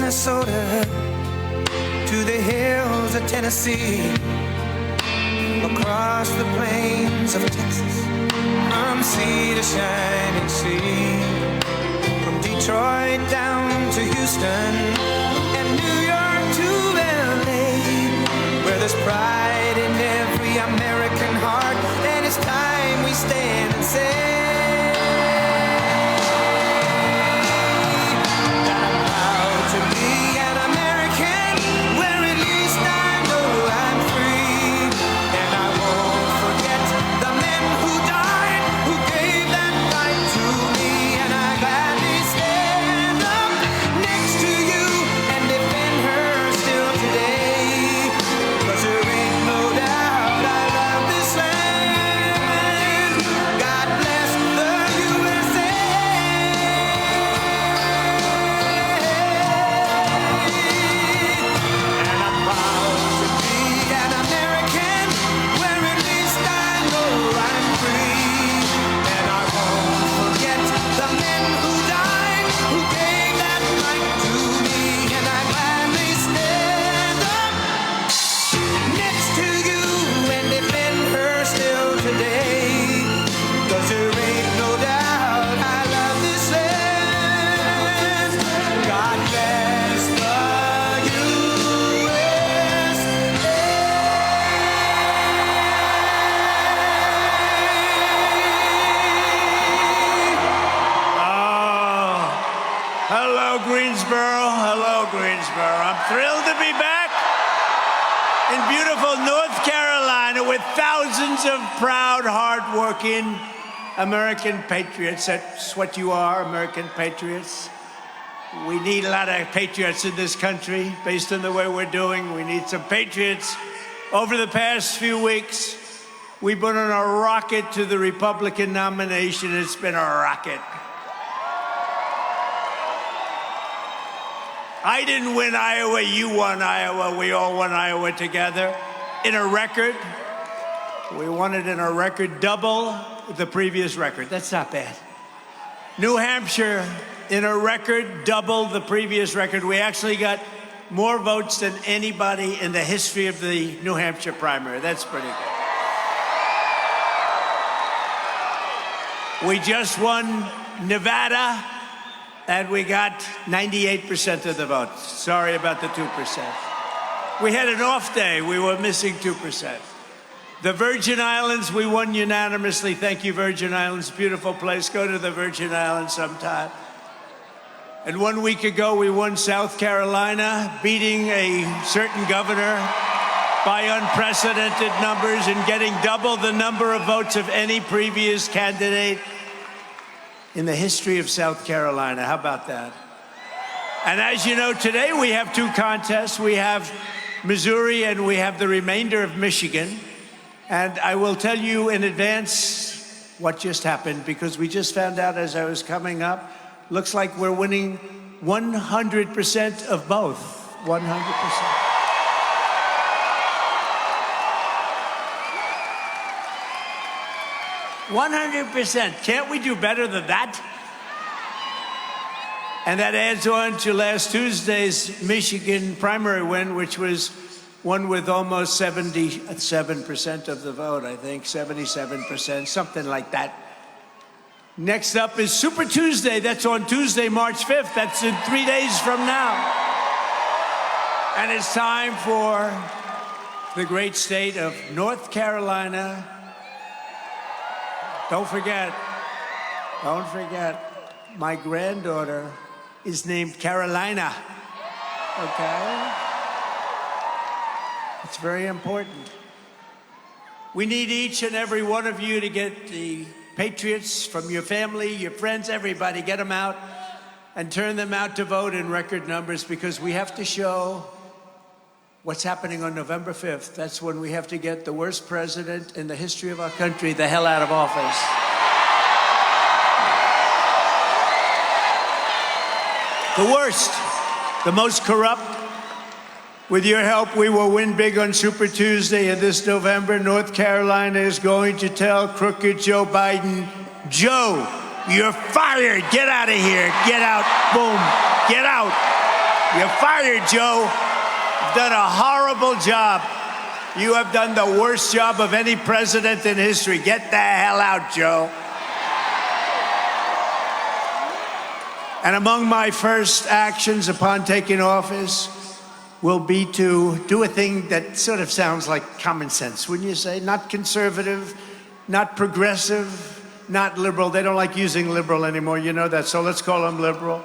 Minnesota to the hills of Tennessee, across the plains of Texas, from sea to shining sea, from Detroit down to Houston and New York to LA, where there's pride in every American heart, and it's time we stand and say Greensboro. I'm thrilled to be back in beautiful North Carolina with thousands of proud, hard-working American patriots. That's what you are, American patriots. We need a lot of patriots in this country based on the way we're doing. We need some patriots. Over the past few weeks, we've been on a rocket to the Republican nomination. It's been a rocket. I didn't win Iowa, you won Iowa, we all won Iowa together in a record. We won it in a record, double the previous record. That's not bad. New Hampshire, in a record, double the previous record. We actually got more votes than anybody in the history of the New Hampshire primary. That's pretty good. We just won Nevada, and we got 98% of the votes. Sorry about the 2%. We had an off day. We were missing 2%. The Virgin Islands, we won unanimously. Thank you, Virgin Islands. Beautiful place. Go to the Virgin Islands sometime. And 1 week ago, we won South Carolina, beating a certain governor by unprecedented numbers and getting double the number of votes of any previous candidate in the history of South Carolina. How about that? And as you know, today we have two contests. We have Missouri and we have the remainder of Michigan. And I will tell you in advance what just happened, because we just found out as I was coming up, looks like we're winning 100% of both. 100%. Can't we do better than that? And that adds on to last Tuesday's Michigan primary win, which was won with almost 77% of the vote, I think, 77%, something like that. Next up is Super Tuesday. That's on Tuesday, March 5th. That's in 3 days from now. And it's time for the great state of North Carolina. Don't forget, my granddaughter is named Carolina, okay? It's very important. We need each and every one of you to get the patriots from your family, your friends, everybody, get them out and turn them out to vote in record numbers, because we have to show what's happening on November 5th. That's when we have to get the worst president in the history of our country the hell out of office. The worst, the most corrupt. With your help, we will win big on Super Tuesday, and this November, North Carolina is going to tell crooked Joe Biden, Joe, you're fired. Get out of here. Get out. Boom. Get out. You're fired, Joe. You've done a horrible job. You have done the worst job of any president in history. Get the hell out, Joe. And among my first actions upon taking office will be to do a thing that sort of sounds like common sense, wouldn't you say? Not conservative, not progressive, not liberal. They don't like using liberal anymore, you know that, so let's call them liberal.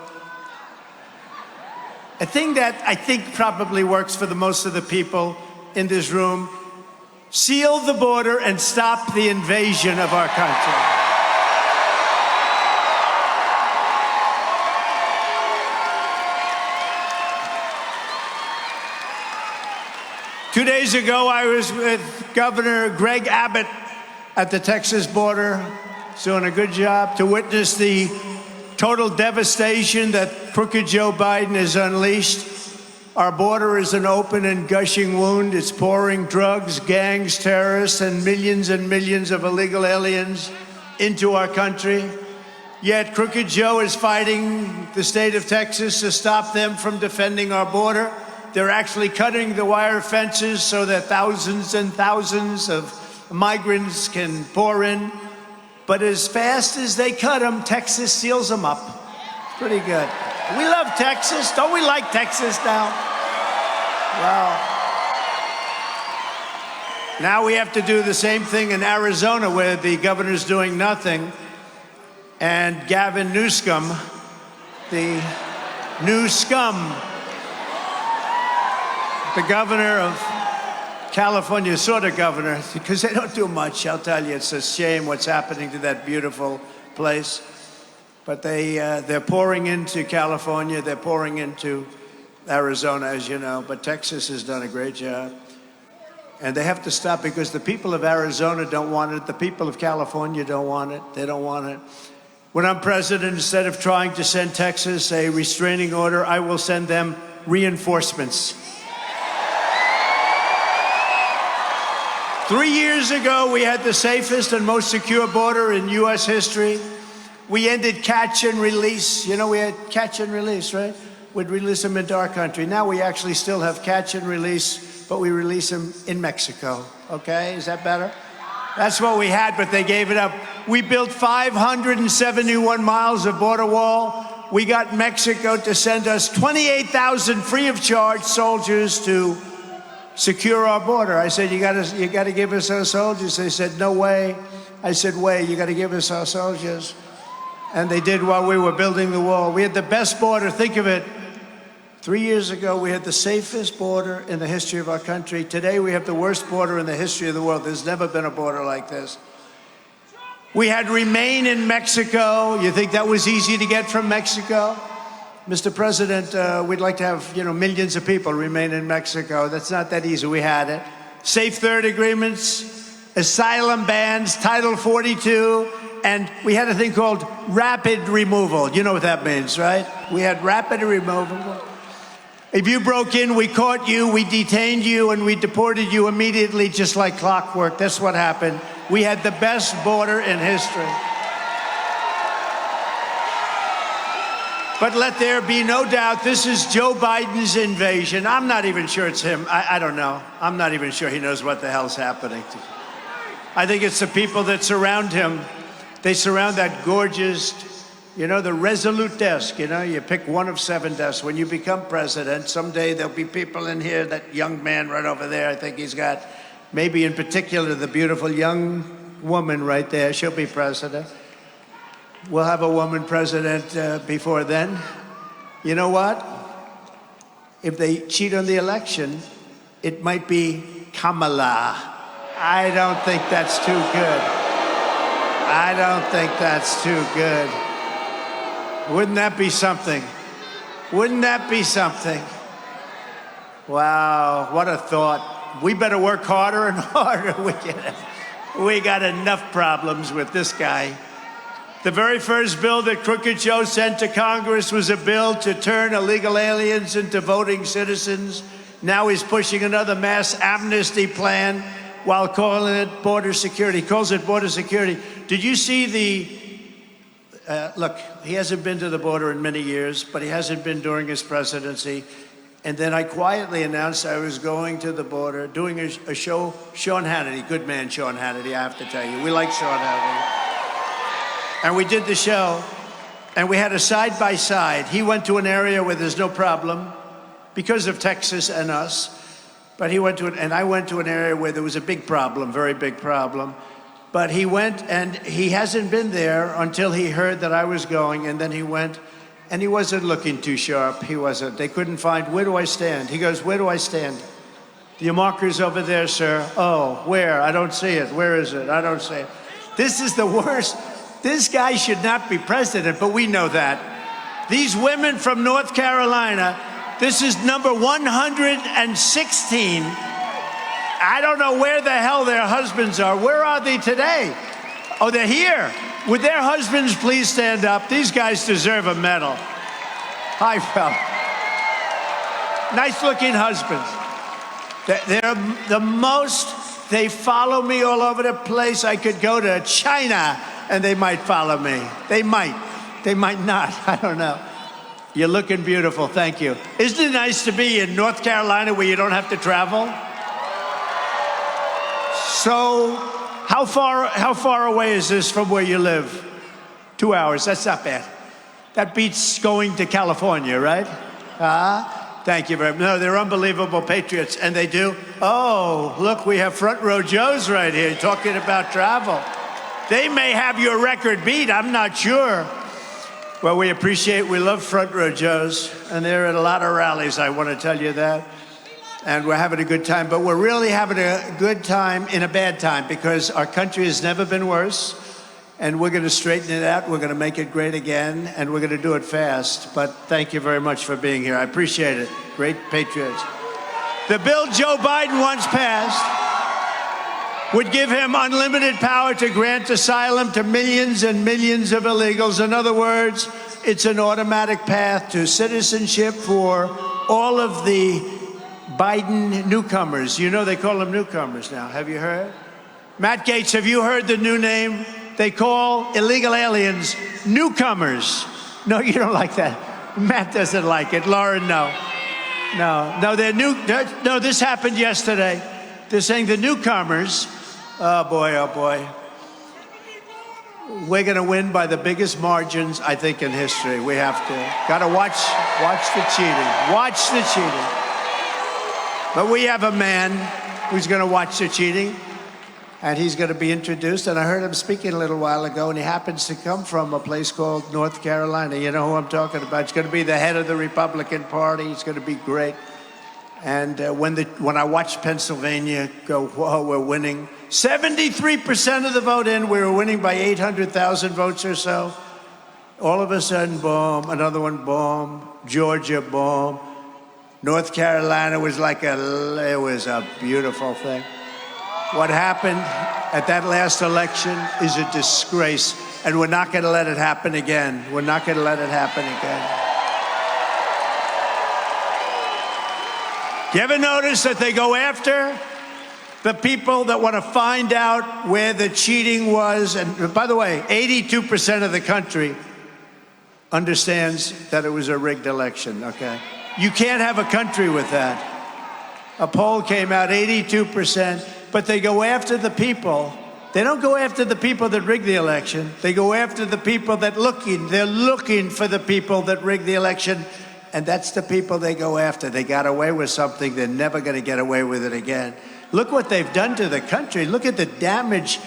A thing that I think probably works for the most of the people in this room: seal the border and stop the invasion of our country. 2 days ago, I was with Governor Greg Abbott at the Texas border. He's doing a good job to witness the total devastation that crooked Joe Biden has unleashed. Our border is an open and gushing wound. It's pouring drugs, gangs, terrorists, and millions of illegal aliens into our country. Yet crooked Joe is fighting the state of Texas to stop them from defending our border. They're actually cutting the wire fences so that thousands and thousands of migrants can pour in. But as fast as they cut them, Texas seals them up. It's pretty good. We love Texas. Don't we like Texas now? Well, now we have to do the same thing in Arizona, where the governor's doing nothing. And Gavin Newsom, the new scum, the governor of California, sort of governor, because they don't do much. I'll tell you, it's a shame what's happening to that beautiful place. But they're pouring into California, they're pouring into Arizona, as you know. But Texas has done a great job. And they have to stop, because the people of Arizona don't want it. The people of California don't want it. They don't want it. When I'm president, instead of trying to send Texas a restraining order, I will send them reinforcements. 3 years ago, we had the safest and most secure border in U.S. history. We ended catch and release. You know, we had catch and release, right? We'd release them into our country. Now we actually still have catch and release, but we release them in Mexico. Okay, is that better? That's what we had, but they gave it up. We built 571 miles of border wall. We got Mexico to send us 28,000 free of charge soldiers to secure our border. I said, you gotta give us our soldiers. They said, no way. I said, way, you gotta give us our soldiers. And they did while we were building the wall. We had the best border. Think of it. 3 years ago, we had the safest border in the history of our country. Today, we have the worst border in the history of the world. There's never been a border like this. We had remain in Mexico. You think that was easy to get from Mexico? Mr. President, we'd like to have, millions of people remain in Mexico. That's not that easy. We had it. Safe third agreements, asylum bans, Title 42, and we had a thing called rapid removal. You know what that means, right? We had rapid removal. If you broke in, we caught you, we detained you, and we deported you immediately, just like clockwork. That's what happened. We had the best border in history. But let there be no doubt, this is Joe Biden's invasion. I'm not even sure it's him. I don't know. I'm not even sure he knows what the hell's happening. I think it's the people that surround him. They surround that gorgeous, the resolute desk. You pick one of 7 desks. When you become president, someday there'll be people in here, that young man right over there, I think he's got, maybe in particular, the beautiful young woman right there. She'll be president. We'll have a woman president before then. You know what? If they cheat on the election, it might be Kamala. I don't think that's too good. I don't think that's too good. Wouldn't that be something? Wouldn't that be something? Wow, what a thought. We better work harder and harder. We got enough problems with this guy. The very first bill that Crooked Joe sent to Congress was a bill to turn illegal aliens into voting citizens. Now he's pushing another mass amnesty plan while calling it border security. He calls it border security. Did you see look, he hasn't been to the border in many years, but he hasn't been during his presidency. And then I quietly announced I was going to the border, doing a show. Sean Hannity, good man, Sean Hannity, I have to tell you. We like Sean Hannity. And we did the show, and we had a side-by-side. He went to an area where there's no problem because of Texas and us. But he went to it, and I went to an area where there was a big problem, very big problem. But he went, and he hasn't been there until he heard that I was going, and then he went. And he wasn't looking too sharp. He wasn't. They couldn't find, where do I stand? He goes, where do I stand? Your marker's over there, sir. Oh, where? I don't see it. Where is it? I don't see it. This is the worst. This guy should not be president, but we know that. These women from North Carolina, this is number 116. I don't know where the hell their husbands are. Where are they today? Oh, they're here. Would their husbands please stand up? These guys deserve a medal. Hi, fella. Nice-looking husbands. They're the most, they follow me all over the place. I could go to China, and they might follow me. They might not. I don't know. You're looking beautiful. Thank you. Isn't it nice to be in North Carolina where you don't have to travel? So, how far away is this from where you live? 2 hours. That's not bad. That beats going to California, right? Thank you very much. No, they're unbelievable patriots, and they do. Oh, look, we have front row Joes right here talking about travel. They may have your record beat. I'm not sure. Well, we love front row Joes, and they're at a lot of rallies, I want to tell you that. And we're having a good time, but we're really having a good time in a bad time because our country has never been worse, and we're going to straighten it out. We're going to make it great again, and we're going to do it fast. But thank you very much for being here. I appreciate it. Great patriots. The bill Joe Biden once passed would give him unlimited power to grant asylum to millions and millions of illegals. In other words, it's an automatic path to citizenship for all of the Biden newcomers. You know they call them newcomers now. Have you heard? Matt Gaetz, have you heard the new name? They call illegal aliens newcomers. No, you don't like that. Matt doesn't like it. Lauren, no. No, they're new. No, this happened yesterday. They're saying the newcomers, oh boy. We're going to win by the biggest margins, I think, in history. We have to. Got to watch the cheating. Watch the cheating. But we have a man who's going to watch the cheating, and he's going to be introduced. And I heard him speaking a little while ago, and he happens to come from a place called North Carolina. You know who I'm talking about. He's going to be the head of the Republican Party. He's going to be great. And when I watched Pennsylvania go, whoa, we're winning. 73% of the vote in, we were winning by 800,000 votes or so. All of a sudden, boom, another one, boom, Georgia, boom. North Carolina was it was a beautiful thing. What happened at that last election is a disgrace, and we're not going to let it happen again. We're not going to let it happen again. You ever notice that they go after the people that want to find out where the cheating was? And by the way, 82% of the country understands that it was a rigged election, okay? You can't have a country with that. A poll came out, 82%, but they go after the people. They don't go after the people that rigged the election. They go after the people they're looking for the people that rigged the election, and that's the people they go after. They got away with something. They're never going to get away with it again. Look what they've done to the country. Look at the damage.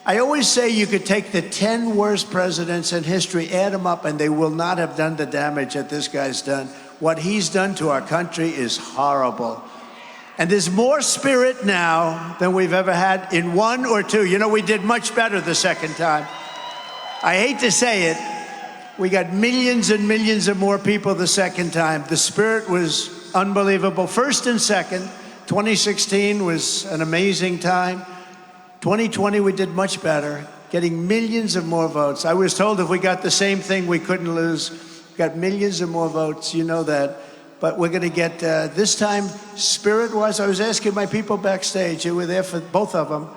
I always say you could take the 10 worst presidents in history, add them up, and they will not have done the damage that this guy's done. What he's done to our country is horrible. And there's more spirit now than we've ever had in one or two. You know, we did much better the second time. I hate to say it. We got millions and millions of more people the second time. The spirit was unbelievable. First and second, 2016 was an amazing time. 2020, we did much better, getting millions of more votes. I was told if we got the same thing, we couldn't lose. We got millions of more votes, you know that. But we're going to get, this time, spirit-wise, I was asking my people backstage, who were there for both of them.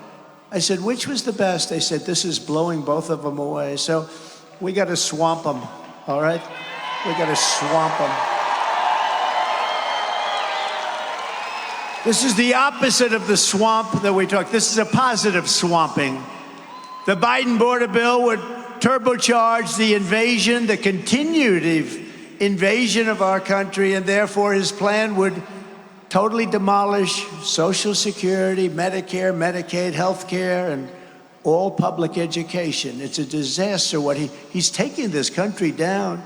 I said, which was the best? They said, this is blowing both of them away. So We got to swamp them, all right? We got to swamp them. This is the opposite of the swamp that we talk. This is a positive swamping. The Biden border bill would turbocharge the invasion, the continued invasion of our country, and therefore his plan would totally demolish Social Security, Medicare, Medicaid, health care, and all public education. It's a disaster what he's taking this country down,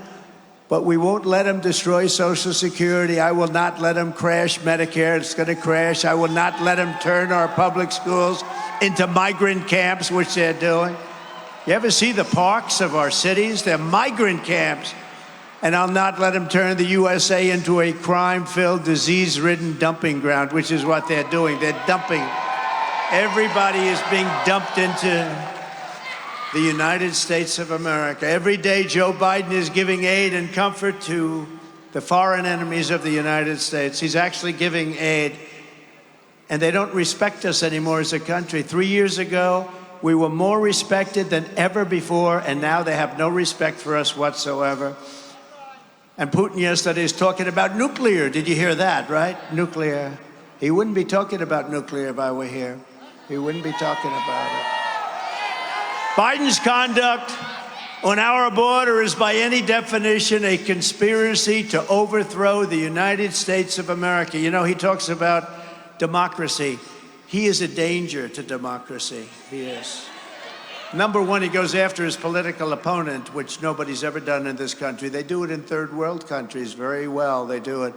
but we won't let him destroy Social Security. I will not let him crash Medicare. It's going to crash. I will not let him turn our public schools into migrant camps, which they're doing. You ever see the parks of our cities? They're migrant camps. And I'll not let him turn the USA into a crime-filled, disease-ridden dumping ground, which is what they're doing. They're dumping. Everybody is being dumped into the United States of America. Every day, Joe Biden is giving aid and comfort to the foreign enemies of the United States. He's actually giving aid, and they don't respect us anymore as a country. 3 years ago, we were more respected than ever before, and now they have no respect for us whatsoever. And Putin yesterday is talking about nuclear. Did you hear that, right? Nuclear. He wouldn't be talking about nuclear if I were here. He wouldn't be talking about it. Biden's conduct on our border is by any definition a conspiracy to overthrow the United States of America. You know, he talks about democracy. He is a danger to democracy. He is. Number one, he goes after his political opponent, which nobody's ever done in this country. They do it in third world countries very well. They do it.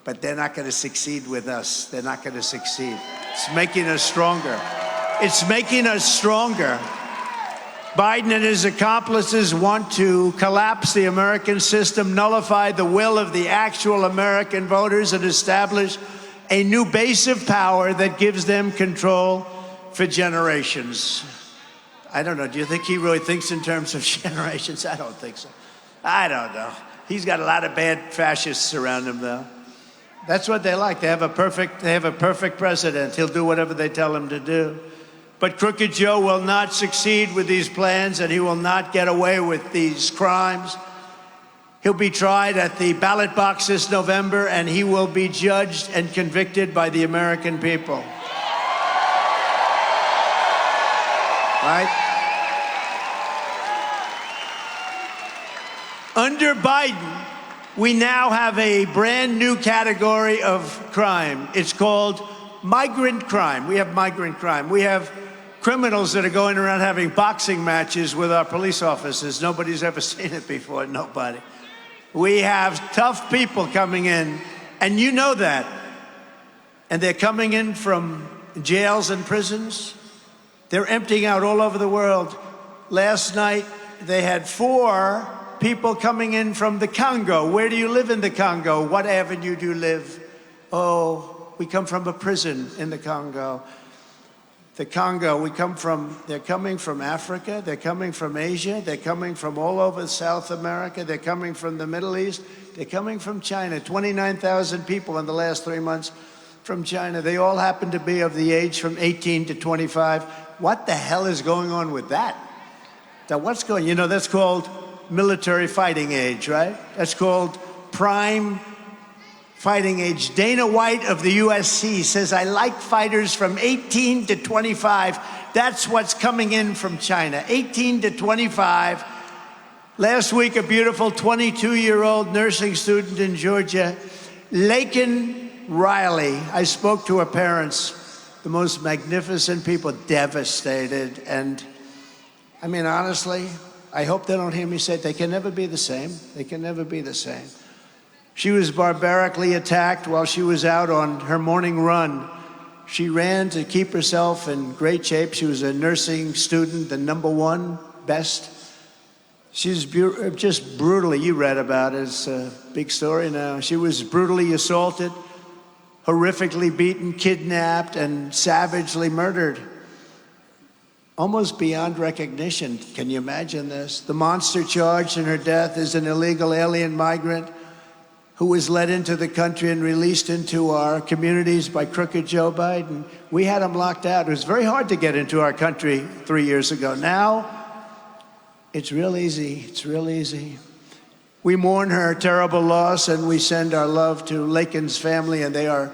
But they're not going to succeed with us. They're not going to succeed. It's making us stronger. It's making us stronger. Biden and his accomplices want to collapse the American system, nullify the will of the actual American voters, and establish a new base of power that gives them control for generations. I don't know. Do you think he really thinks in terms of generations? I don't think so. I don't know. He's got a lot of bad fascists around him, though. That's what they like. They have a perfect president. He'll do whatever they tell him to do. But Crooked Joe will not succeed with these plans, and he will not get away with these crimes. He'll be tried at the ballot box this November, and he will be judged and convicted by the American people. Right? Under Biden, we now have a brand new category of crime. It's called migrant crime. We have migrant crime. We have criminals that are going around having boxing matches with our police officers. Nobody's ever seen it before, nobody. We have tough people coming in, and you know that. And they're coming in from jails and prisons. They're emptying out all over the world. Last night, they had 4 people coming in from the Congo. Where do you live in the Congo? What avenue do you live? Oh, we come from a prison in the Congo. The Congo, they're coming from Africa, they're coming from Asia, they're coming from all over South America, they're coming from the Middle East, they're coming from China. 29,000 people in the last 3 months from China. They all happen to be of the age from 18 to 25. What the hell is going on with that? Now, you know, that's called military fighting age, right? That's called prime fighting age. Dana White of the USC says, I like fighters from 18 to 25. That's what's coming in from China, 18 to 25. Last week, a beautiful 22-year-old nursing student in Georgia, Laken Riley. I spoke to her parents, the most magnificent people, devastated. And I mean, honestly, I hope they don't hear me say it. They can never be the same. They can never be the same. She was barbarically attacked while she was out on her morning run. She ran to keep herself in great shape. She was a nursing student, the #1 best. She's just brutally, you read about it, it's a big story now. She was brutally assaulted, horrifically beaten, kidnapped, and savagely murdered. Almost beyond recognition. Can you imagine this? The monster charged in her death is an illegal alien migrant who was led into the country and released into our communities by Crooked Joe Biden. We had him locked out. It was very hard to get into our country 3 years ago. Now, It's real easy. It's real easy. We mourn her terrible loss, and we send our love to Lakin's family, and they are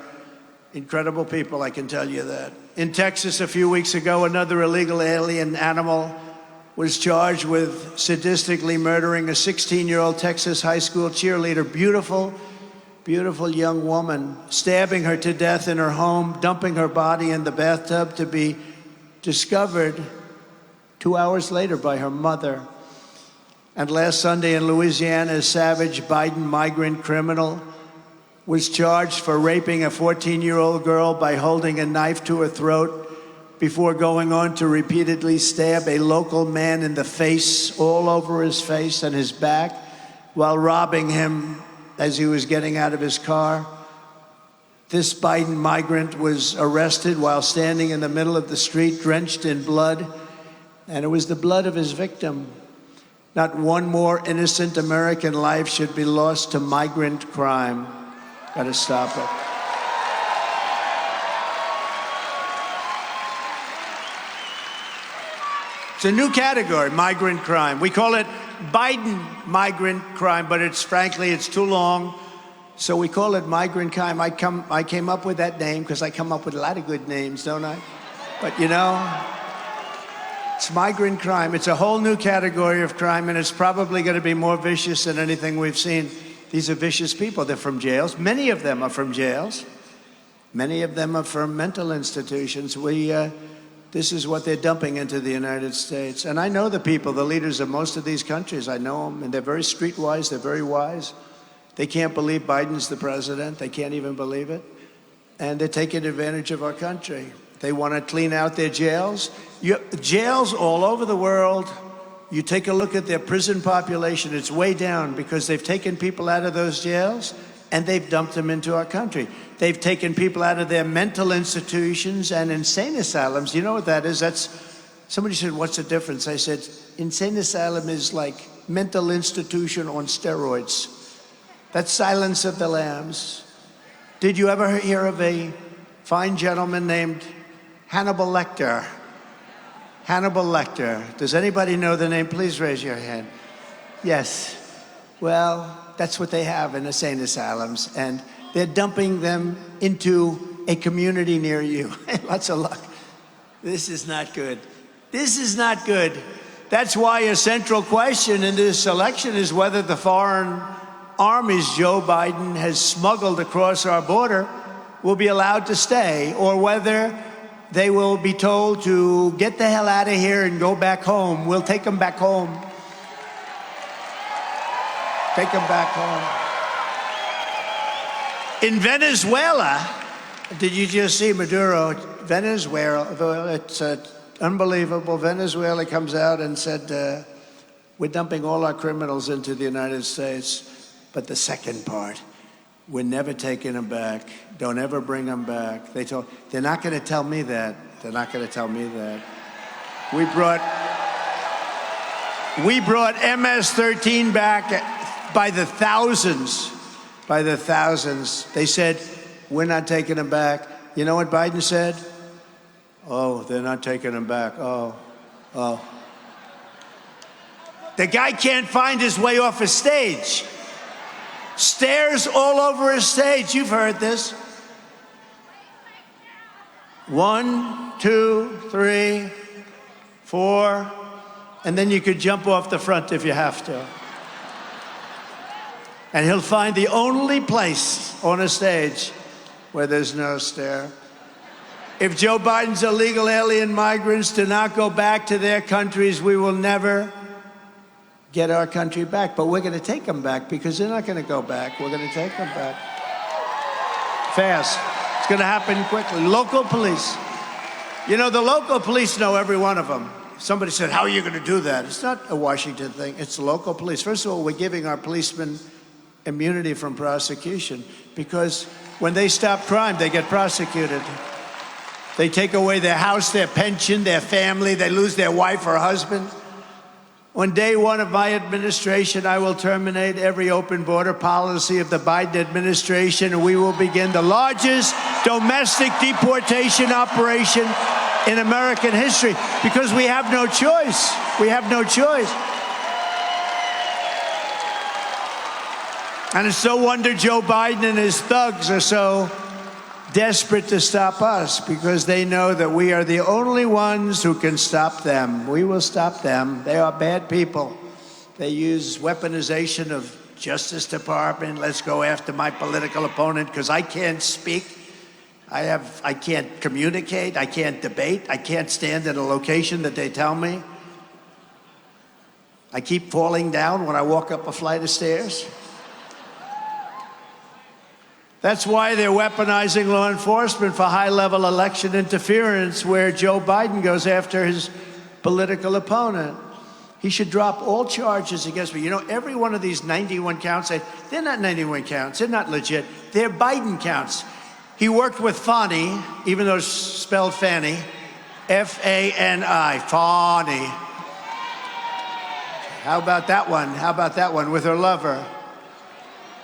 incredible people, I can tell you that. In Texas a few weeks ago, another illegal alien animal was charged with sadistically murdering a 16-year-old Texas high school cheerleader. Beautiful, beautiful young woman, stabbing her to death in her home, dumping her body in the bathtub to be discovered 2 hours later by her mother. And last Sunday in Louisiana, a savage Biden migrant criminal was charged for raping a 14-year-old girl by holding a knife to her throat before going on to repeatedly stab a local man in the face, all over his face and his back, while robbing him as he was getting out of his car. This Biden migrant was arrested while standing in the middle of the street, drenched in blood, and it was the blood of his victim. Not one more innocent American life should be lost to migrant crime. Got to stop it. It's a new category, migrant crime. We call it Biden migrant crime, but frankly, it's too long. So we call it migrant crime. I came up with that name because I come up with a lot of good names, don't I? But you know, it's migrant crime. It's a whole new category of crime, and it's probably going to be more vicious than anything we've seen. These are vicious people. They're from jails. Many of them are from jails. Many of them are from mental institutions. This is what they're dumping into the United States. And I know the people, the leaders of most of these countries. I know them, and they're very streetwise. They're very wise. They can't believe Biden's the president. They can't even believe it. And they're taking advantage of our country. They want to clean out their jails. Jails all over the world, you take a look at their prison population, it's way down because they've taken people out of those jails and they've dumped them into our country. They've taken people out of their mental institutions and insane asylums. You know what that is? Somebody said, what's the difference? I said, insane asylum is like mental institution on steroids. That's Silence of the Lambs. Did you ever hear of a fine gentleman named Hannibal Lecter? Hannibal Lecter. Does anybody know the name? Please raise your hand. Yes. Well, that's what they have in insane asylums, and they're dumping them into a community near you. Lots of luck. This is not good. This is not good. That's why a central question in this election is whether the foreign armies Joe Biden has smuggled across our border will be allowed to stay, or whether they will be told to get the hell out of here and go back home. We'll take them back home. Take them back home. In Venezuela, did you just see Maduro? Venezuela, it's unbelievable. Venezuela comes out and said, we're dumping all our criminals into the United States. But the second part, we're never taking them back. Don't ever bring them back. They're not going to tell me that. They're not going to tell me that. We brought MS-13 back by the thousands. By the thousands. They said, we're not taking them back. You know what Biden said? Oh, they're not taking them back. Oh. The guy can't find his way off a stage. Stairs all over his stage. You've heard this. 1, 2, 3, 4, and then you could jump off the front if you have to. And he'll find the only place on a stage where there's no stair. If Joe Biden's illegal alien migrants do not go back to their countries, we will never get our country back. But we're going to take them back because they're not going to go back. We're going to take them back. Fast. It's going to happen quickly. Local police. You know, the local police know every one of them. Somebody said, how are you going to do that? It's not a Washington thing. It's the local police. First of all, we're giving our policemen immunity from prosecution because when they stop crime, they get prosecuted. They take away their house, their pension, their family. They lose their wife or husband. On day one of my administration, I will terminate every open border policy of the Biden administration, and we will begin the largest domestic deportation operation in American history because we have no choice. We have no choice. And it's no wonder Joe Biden and his thugs are so desperate to stop us, because they know that we are the only ones who can stop them. We will stop them. They are bad people. They use weaponization of Justice Department. Let's go after my political opponent because I can't speak. I can't communicate. I can't debate. I can't stand at a location that they tell me. I keep falling down when I walk up a flight of stairs. That's why they're weaponizing law enforcement for high-level election interference, where Joe Biden goes after his political opponent. He should drop all charges against me. You know, every one of these 91 counts, they're not 91 counts. They're not legit. They're Biden counts. He worked with Fani, even though it's spelled Fanny, F-A-N-I, Fani. How about that one? How about that one with her lover?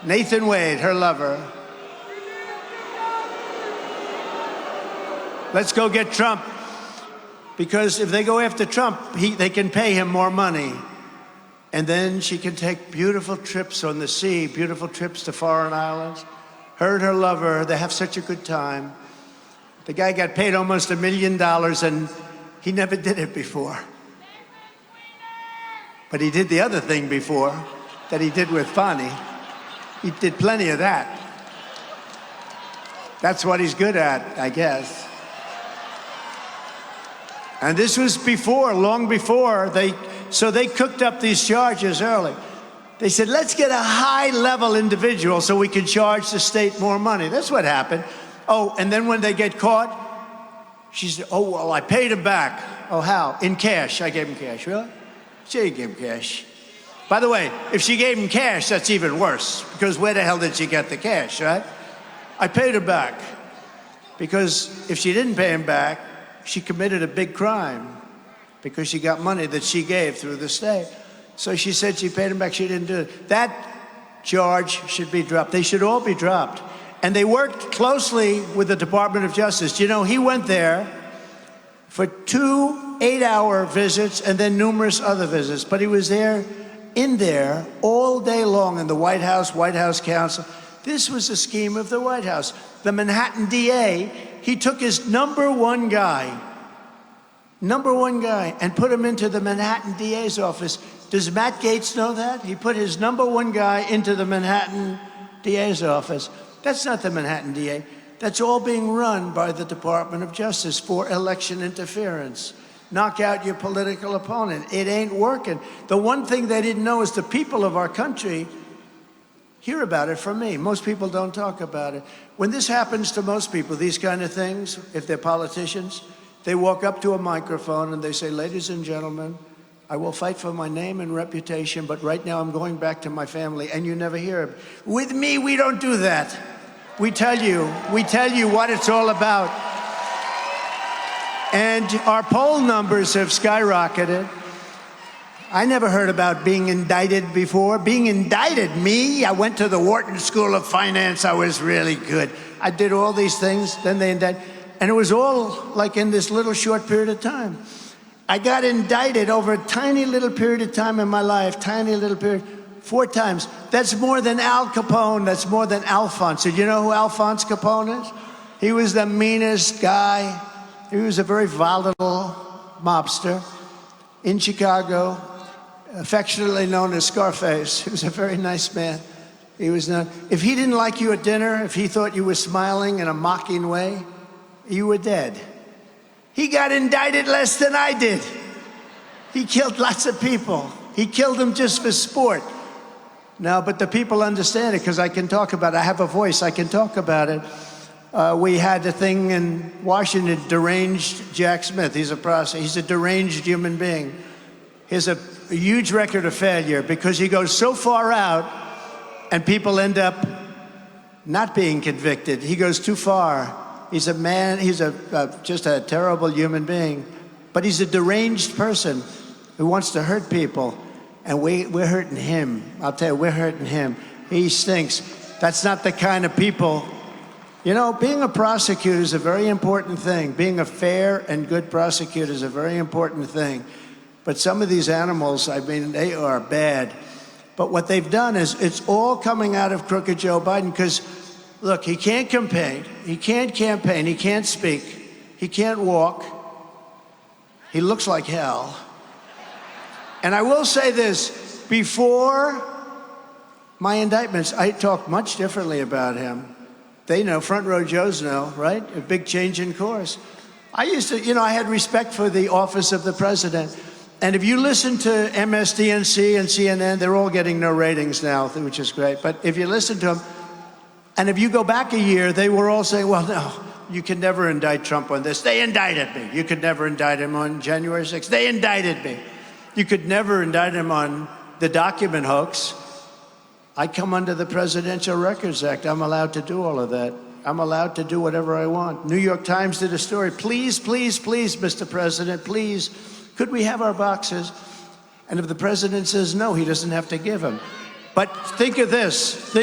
Nathan Wade, her lover. Let's go get Trump. Because if they go after Trump, they can pay him more money. And then she can take beautiful trips on the sea, beautiful trips to foreign islands. Her and her lover, they have such a good time. The guy got paid almost $1 million, and he never did it before. But he did the other thing before that he did with Fani. He did plenty of that. That's what he's good at, I guess. And this was before, long before, so they cooked up these charges early. They said, let's get a high-level individual so we can charge the state more money. That's what happened. Oh, and then when they get caught, she said, oh, well, I paid him back. Oh, how? In cash. I gave him cash. Really? She gave him cash. By the way, if she gave him cash, that's even worse, because where the hell did she get the cash, right? I paid her back, because if she didn't pay him back, she committed a big crime, because she got money that she gave through the state. So she said she paid him back. She didn't do it. That charge should be dropped. They should all be dropped. And they worked closely with the Department of Justice. You know, he went there for 2 8-hour visits and then numerous other visits. But he was in there all day long in the White House Counsel. This was a scheme of the White House. The Manhattan DA, he took his number one guy, and put him into the Manhattan DA's office. Does Matt Gaetz know that? He put his number one guy into the Manhattan DA's office. That's not the Manhattan DA. That's all being run by the Department of Justice for election interference. Knock out your political opponent. It ain't working. The one thing they didn't know is the people of our country hear about it from me. Most people don't talk about it. When this happens to most people, these kind of things, if they're politicians, they walk up to a microphone and they say, ladies and gentlemen, I will fight for my name and reputation, but right now I'm going back to my family, and you never hear it. With me, we don't do that. We tell you what it's all about. And our poll numbers have skyrocketed. I never heard about being indicted before. Being indicted, me? I went to the Wharton School of Finance. I was really good. I did all these things, then they indicted. And it was all like in this little short period of time. I got indicted over a tiny little period of time in my life, 4 times. That's more than Al Capone. That's more than Alphonse. Did you know who Alphonse Capone is? He was the meanest guy. He was a very volatile mobster in Chicago, affectionately known as Scarface. He was a very nice man. He was not. If he didn't like you at dinner, if he thought you were smiling in a mocking way, you were dead. He got indicted less than I did. He killed lots of people. He killed them just for sport. Now, but the people understand it because I can talk about it. I have a voice. I can talk about it. We had a thing in Washington, deranged Jack Smith. He's a deranged human being. He has a huge record of failure because he goes so far out and people end up not being convicted. He goes too far. He's a man, he's just a terrible human being, but he's a deranged person who wants to hurt people, and we're hurting him. I'll tell you, we're hurting him. He stinks. That's not the kind of people. You know, being a prosecutor is a very important thing. Being a fair and good prosecutor is a very important thing. But some of these animals, I mean, they are bad. But what they've done is it's all coming out of crooked Joe Biden because, look, he can't campaign, he can't speak, he can't walk, he looks like hell. And I will say this, before my indictments, I talk much differently about him. They know, front row Joes know, right? A big change in course. I used to, I had respect for the office of the president. And if you listen to MSDNC and CNN, they're all getting no ratings now, which is great. But if you listen to them, and if you go back a year, they were all saying, well, no, you can never indict Trump on this. They indicted me. You could never indict him on January 6th. They indicted me. You could never indict him on the document hoax. I come under the Presidential Records Act. I'm allowed to do all of that. I'm allowed to do whatever I want. New York Times did a story. Please, please, please, Mr. President, please, could we have our boxes? And if the president says no, he doesn't have to give them. But think of this.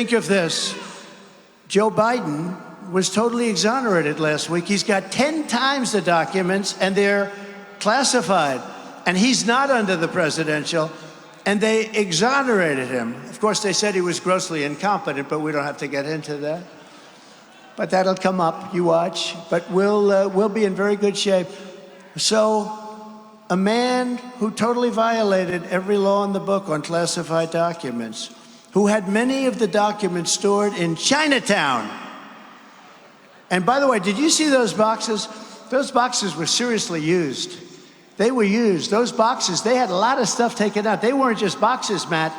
Joe Biden was totally exonerated last week. He's got 10 times the documents, and they're classified. And he's not under the presidential, and they exonerated him. Of course, they said he was grossly incompetent, but we don't have to get into that. But that'll come up, you watch. But we'll be in very good shape. So a man who totally violated every law in the book on classified documents, who had many of the documents stored in Chinatown. And by the way, did you see those boxes? Those boxes were seriously used. They were used. Those boxes, they had a lot of stuff taken out. They weren't just boxes, Matt.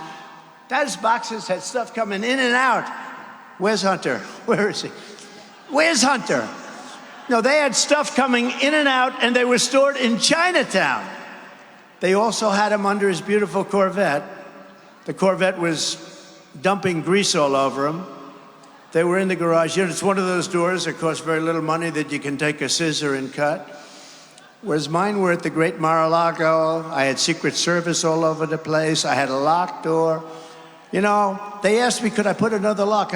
Those boxes had stuff coming in and out. Where's Hunter? Where is he? Where's Hunter? No, they had stuff coming in and out, and they were stored in Chinatown. They also had him under his beautiful Corvette. The Corvette was dumping grease all over him. They were in the garage. It's one of those doors that costs very little money that you can take a scissor and cut. Whereas mine were at the Great Mar-a-Lago. I had Secret Service all over the place. I had a locked door. They asked me, could I put another lock?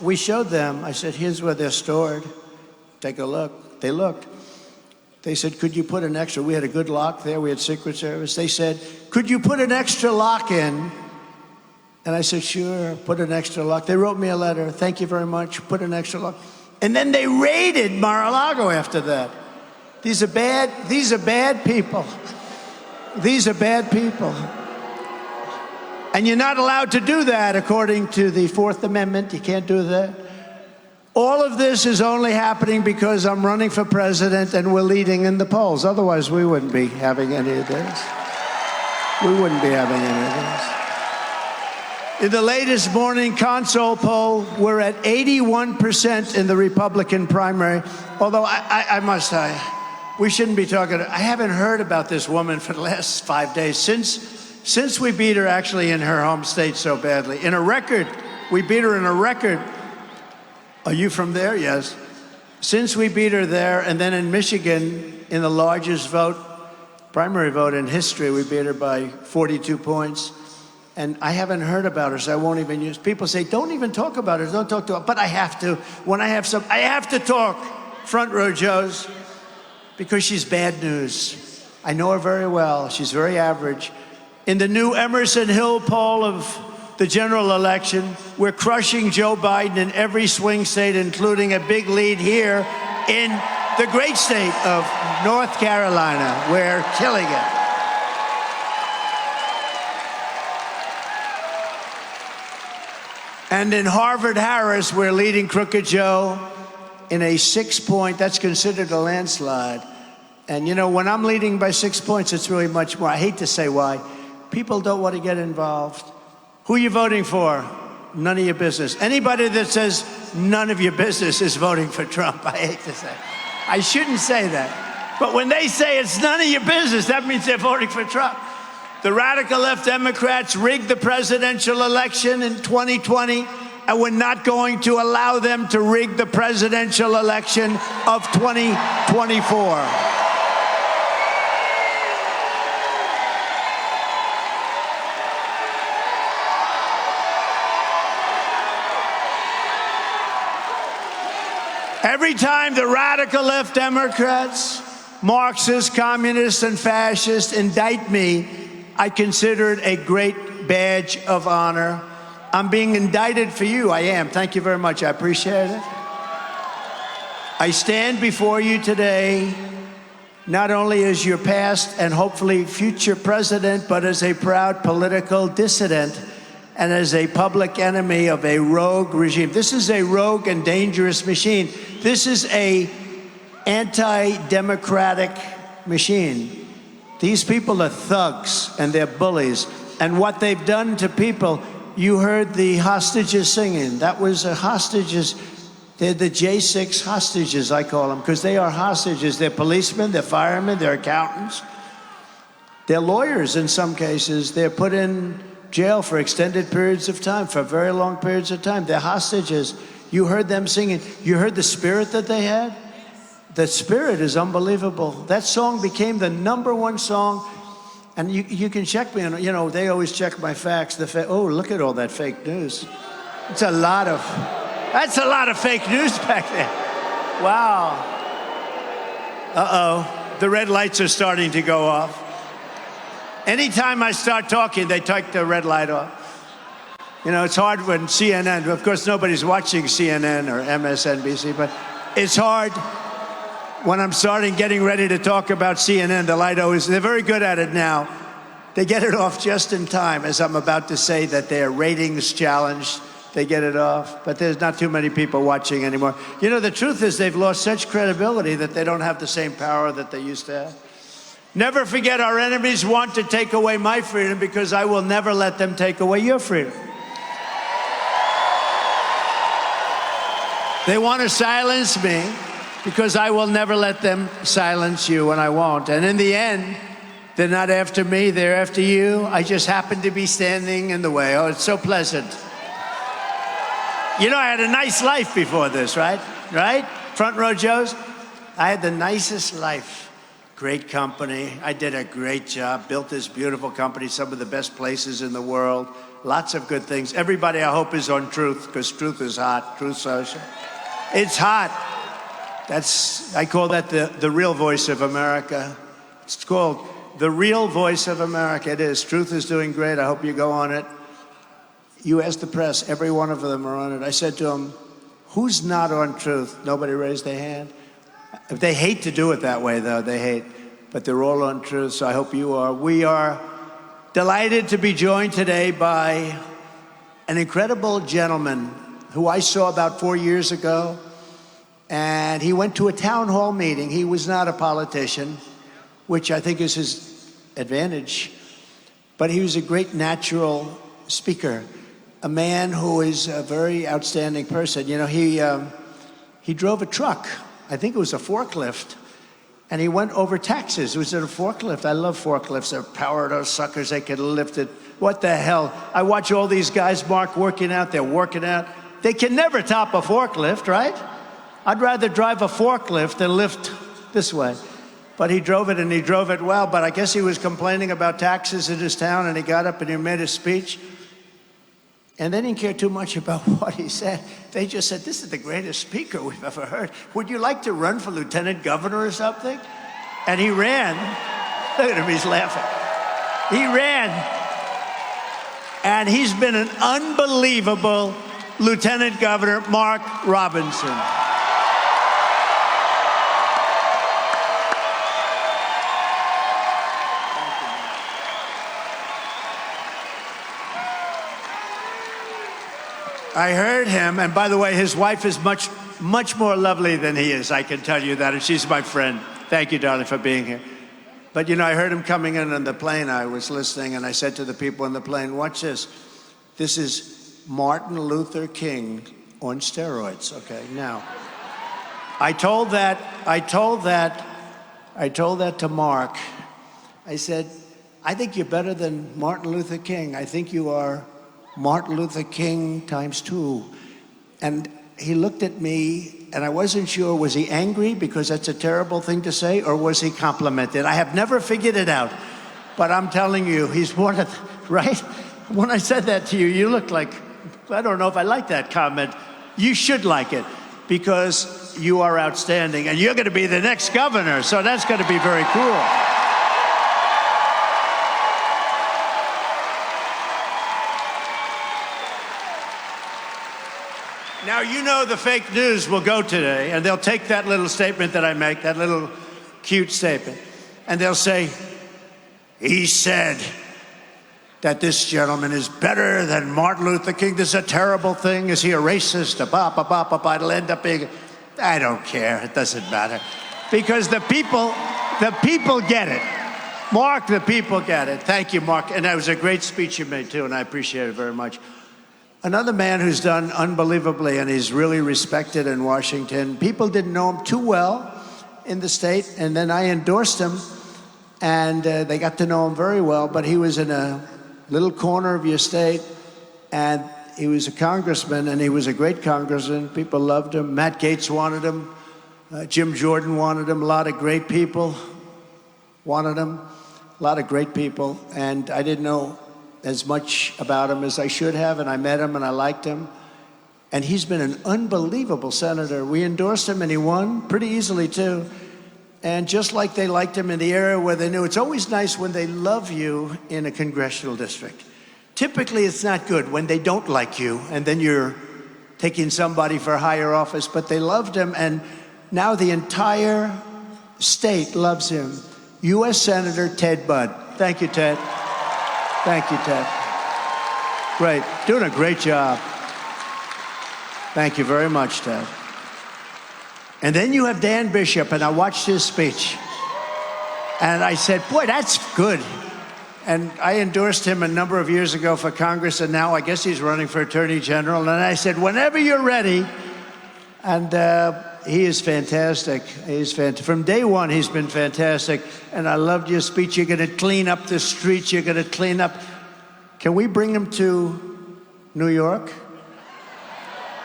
We showed them. I said, here's where they're stored. Take a look. They looked. They said, could you put an extra? We had a good lock there. We had Secret Service. They said, could you put an extra lock in? And I said, sure, put an extra lock. They wrote me a letter. Thank you very much. Put an extra lock. And then they raided Mar-a-Lago after that. These are bad people. These are bad people. And you're not allowed to do that according to the Fourth Amendment. You can't do that. All of this is only happening because I'm running for president and we're leading in the polls. Otherwise, we wouldn't be having any of this. We wouldn't be having any of this. In the latest morning console poll, we're at 81% in the Republican primary. Although I must say, we shouldn't be talking. I haven't heard about this woman for the last 5 days since we beat her actually in her home state so badly. In a record, we beat her in a record. Are you from there? Yes. Since we beat her there, and then in Michigan, in the largest primary vote in history, we beat her by 42 points. And I haven't heard about her, so I won't even use. People say, don't even talk about her, don't talk to her. But I have to. When I have to talk, front row Joes, because she's bad news. I know her very well. She's very average. In the new Emerson Hill poll of the general election, we're crushing Joe Biden in every swing state, including a big lead here in the great state of North Carolina. We're killing it. And in Harvard-Harris, we're leading Crooked Joe in a 6-point, that's considered a landslide. And when I'm leading by 6 points, it's really much more. I hate to say why. People don't want to get involved. Who are you voting for? None of your business. Anybody that says none of your business is voting for Trump, I hate to say. I shouldn't say that. But when they say it's none of your business, that means they're voting for Trump. The radical left Democrats rigged the presidential election in 2020, and we're not going to allow them to rig the presidential election of 2024. Every time the radical left Democrats, Marxists, communists, and fascists indict me, I consider it a great badge of honor. I'm being indicted for you. I am. Thank you very much. I appreciate it. I stand before you today not only as your past and hopefully future president, but as a proud political dissident and as a public enemy of a rogue regime. This is a rogue and dangerous machine. This is a anti-democratic machine. These people are thugs and they're bullies. And what they've done to people, you heard the hostages singing. That was hostages. They're the J6 hostages, I call them, because they are hostages. They're policemen, they're firemen, they're accountants. They're lawyers in some cases. They're put in jail for extended periods of time, for very long periods of time. They're hostages. You heard them singing. You heard the spirit that they had? The spirit is unbelievable. That song became the #1 song. And you can check me on, you know, they always check my facts. Oh, look at all that fake news. That's a lot of fake news back there. Wow. Uh-oh. The red lights are starting to go off. Anytime I start talking, they take the red light off. You know, it's hard when CNN, of course, nobody's watching CNN or MSNBC, but it's hard when I'm getting ready to talk about CNN, the light always, they're very good at it now. They get it off just in time as I'm about to say that their ratings challenged. They get it off, but there's not too many people watching anymore. You know, the truth is they've lost such credibility that they don't have the same power that they used to have. Never forget, our enemies want to take away my freedom because I will never let them take away your freedom. They want to silence me because I will never let them silence you, and I won't. And in the end, they're not after me, they're after you. I just happen to be standing in the way. Oh, it's so pleasant. You know, I had a nice life before this, right? Right? Front row Joes? I had the nicest life. Great company. I did a great job, built this beautiful company, some of the best places in the world. Lots of good things. Everybody, I hope, is on Truth, because Truth is hot. Truth Social. It's hot. I call that the real voice of America. It's called the real voice of America. It is. Truth is doing great. I hope you go on it. You ask the press, every one of them are on it. I said to them, who's not on Truth? Nobody raised their hand. They hate to do it that way, though. They hate. But they're all on Truth, so I hope you are. We are delighted to be joined today by an incredible gentleman who I saw about 4 years ago. And he went to a town hall meeting. He was not a politician, which I think is his advantage. But he was a great natural speaker, a man who is a very outstanding person. You know, he drove a truck. I think it was a forklift. And he went over taxes. It was in a forklift. I love forklifts. They're power, those suckers. They can lift it. What the hell? I watch all these guys, Mark, working out. They're working out. They can never top a forklift, right? I'd rather drive a forklift than lift this way. But he drove it, and he drove it well. But I guess he was complaining about taxes in his town, and he got up and he made a speech. And they didn't care too much about what he said. They just said, this is the greatest speaker we've ever heard. Would you like to run for lieutenant governor or something? And he ran. Look at him, he's laughing. He ran. And he's been an unbelievable lieutenant governor, Mark Robinson. I heard him, and by the way, his wife is much, much more lovely than he is. I can tell you that, and she's my friend. Thank you, darling, for being here. But, you know, I heard him coming in on the plane. I was listening, and I said to the people on the plane, watch this. This is Martin Luther King on steroids, okay? Now, I told that to Mark. I said, I think you're better than Martin Luther King. I think you are Martin Luther King ×2. And he looked at me, and I wasn't sure, was he angry because that's a terrible thing to say, or was he complimented? I have never figured it out, but I'm telling you, he's one of, right? When I said that to you, you looked like, I don't know if I like that comment. You should like it, because you are outstanding, and you're going to be the next governor, so that's going to be very cool. Now, you know the fake news will go today, and they'll take that little statement that I make, that little cute statement, and they'll say, he said that this gentleman is better than Martin Luther King. This is a terrible thing. Is he a racist? It'll end up being... I don't care. It doesn't matter. Because the people get it. Mark, the people get it. Thank you, Mark. And that was a great speech you made, too, and I appreciate it very much. Another man who's done unbelievably, and he's really respected in Washington. People didn't know him too well in the state, and then I endorsed him, and they got to know him very well, but he was in a little corner of your state, and he was a congressman, and he was a great congressman. People loved him. Matt Gaetz wanted him. Jim Jordan wanted him. A lot of great people wanted him. A lot of great people, and I didn't know as much about him as I should have, and I met him and I liked him. And he's been an unbelievable senator. We endorsed him and he won pretty easily too. And just like they liked him in the area where they knew, it's always nice when they love you in a congressional district. Typically it's not good when they don't like you and then you're taking somebody for a higher office, but they loved him and now the entire state loves him. U.S. Senator Ted Budd. Thank you, Ted. Thank you, Ted. Great. Doing a great job. Thank you very much, Ted. And then you have Dan Bishop, and I watched his speech. And I said, boy, that's good. And I endorsed him a number of years ago for Congress, and now I guess he's running for Attorney General. And I said, whenever you're ready. And he is fantastic. He's fantastic. From day one, he's been fantastic. And I loved your speech. You're going to clean up the streets. You're going to clean up. Can we bring him to New York?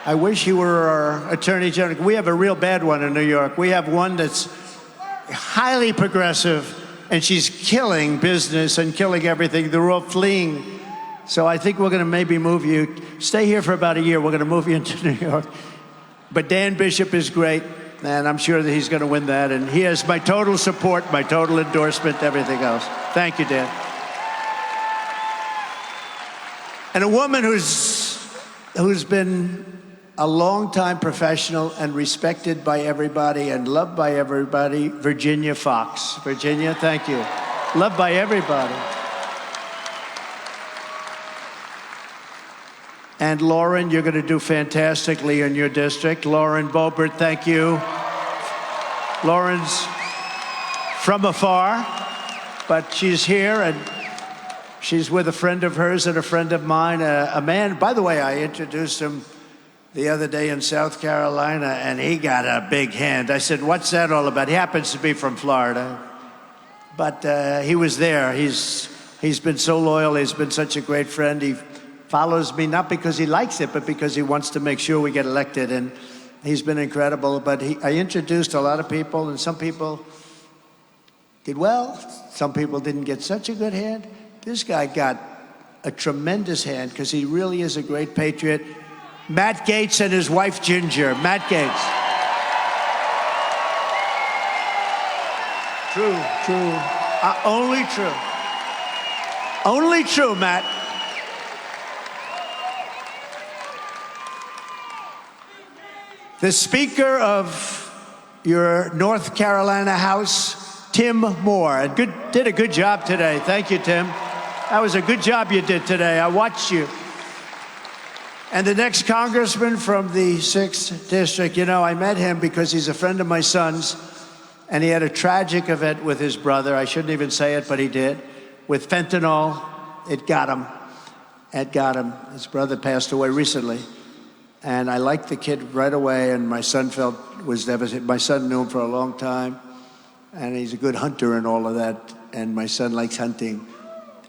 I wish he were our Attorney General. We have a real bad one in New York. We have one that's highly progressive, and she's killing business and killing everything. They're all fleeing. So I think we're going to maybe move you. Stay here for about a year. We're going to move you into New York. But Dan Bishop is great, and I'm sure that he's going to win that. And he has my total support, my total endorsement, everything else. Thank you, Dan. And a woman who's been a long-time professional and respected by everybody and loved by everybody, Virginia Fox. Virginia, thank you. Loved by everybody. And Lauren, you're going to do fantastically in your district. Lauren Boebert, thank you. Lauren's from afar, but she's here, and she's with a friend of hers and a friend of mine, a man, by the way, I introduced him the other day in South Carolina, and he got a big hand. I said, what's that all about? He happens to be from Florida, but he was there. He's been so loyal. He's been such a great friend. He follows me not because he likes it, but because he wants to make sure we get elected, and he's been incredible. But I introduced a lot of people, and some people did well. Some people didn't get such a good hand. This guy got a tremendous hand because he really is a great patriot. Matt Gaetz and his wife, Ginger. Matt Gaetz. True. Only true. Only true, Matt. The Speaker of your North Carolina House, Tim Moore. Did a good job today. Thank you, Tim. That was a good job you did today. I watched you. And the next congressman from the 6th District, you know, I met him because he's a friend of my son's, and he had a tragic event with his brother. I shouldn't even say it, but he did. With fentanyl, it got him. It got him. His brother passed away recently. And I liked the kid right away, and my son was devastated. My son knew him for a long time, and he's a good hunter and all of that, and my son likes hunting.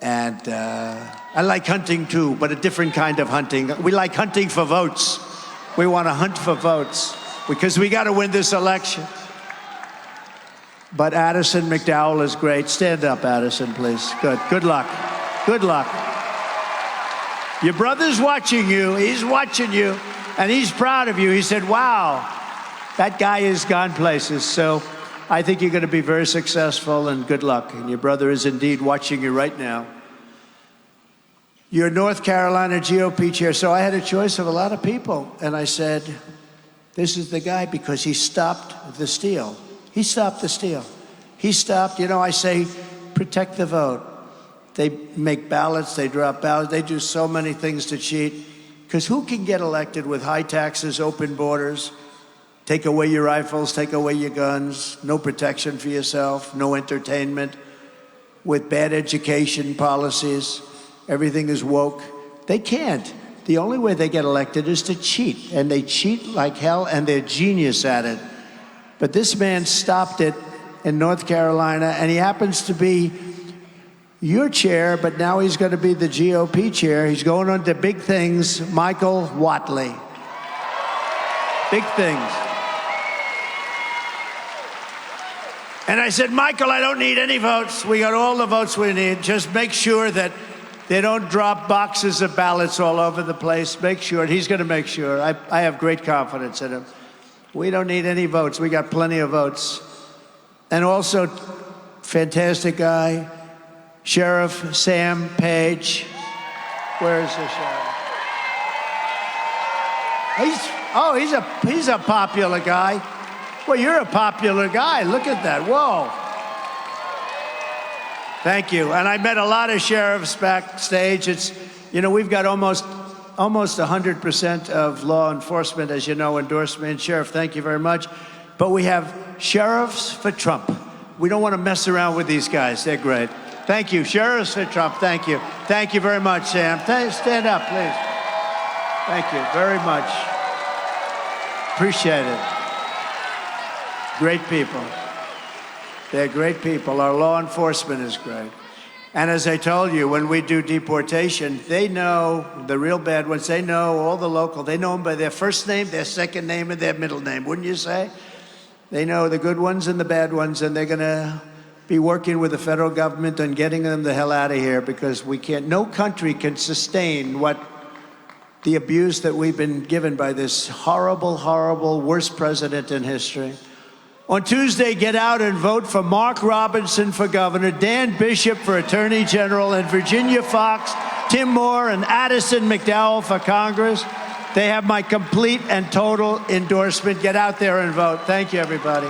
And I like hunting too, but a different kind of hunting. We like hunting for votes. We want to hunt for votes because we got to win this election. But Addison McDowell is great. Stand up, Addison, please. Good luck. Good luck. Your brother's watching you. He's watching you. And he's proud of you. He said, wow, that guy has gone places. So I think you're going to be very successful, and good luck. And your brother is indeed watching you right now. You're North Carolina GOP chair. So I had a choice of a lot of people. And I said, this is the guy because he stopped the steal. He stopped the steal. He stopped, I say, protect the vote. They make ballots, they drop ballots, they do so many things to cheat. Because who can get elected with high taxes, open borders, take away your rifles, take away your guns, no protection for yourself, no entertainment, with bad education policies, everything is woke? They can't. The only way they get elected is to cheat, and they cheat like hell, and they're genius at it. But this man stopped it in North Carolina, and he happens to be your chair, but now he's going to be the GOP chair. He's going on to big things, Michael Whatley. Big things. And I said, Michael, I don't need any votes. We got all the votes we need. Just make sure that they don't drop boxes of ballots all over the place. Make sure. He's going to make sure. I have great confidence in him. We don't need any votes. We got plenty of votes. And also, fantastic guy, Sheriff Sam Page. Where is the sheriff? He's a popular guy. Well, you're a popular guy. Look at that. Whoa. Thank you. And I met a lot of sheriffs backstage. We've got almost 100% of law enforcement, as you know, endorsement. Sheriff, thank you very much. But we have sheriffs for Trump. We don't want to mess around with these guys. They're great. Thank you. Sheriffs for Trump. Thank you. Thank you very much, Sam. Stand up, please. Thank you very much. Appreciate it. Great people. They're great people. Our law enforcement is great. And as I told you, when we do deportation, they know the real bad ones. They know all the local. They know them by their first name, their second name, and their middle name, wouldn't you say? They know the good ones and the bad ones, and they're going to be working with the federal government on getting them the hell out of here, because we can't, no country can sustain the abuse that we've been given by this horrible, horrible, worst president in history. On Tuesday, get out and vote for Mark Robinson for governor, Dan Bishop for attorney general, and Virginia Foxx, Tim Moore, and Addison McDowell for Congress. They have my complete and total endorsement. Get out there and vote. Thank you, everybody.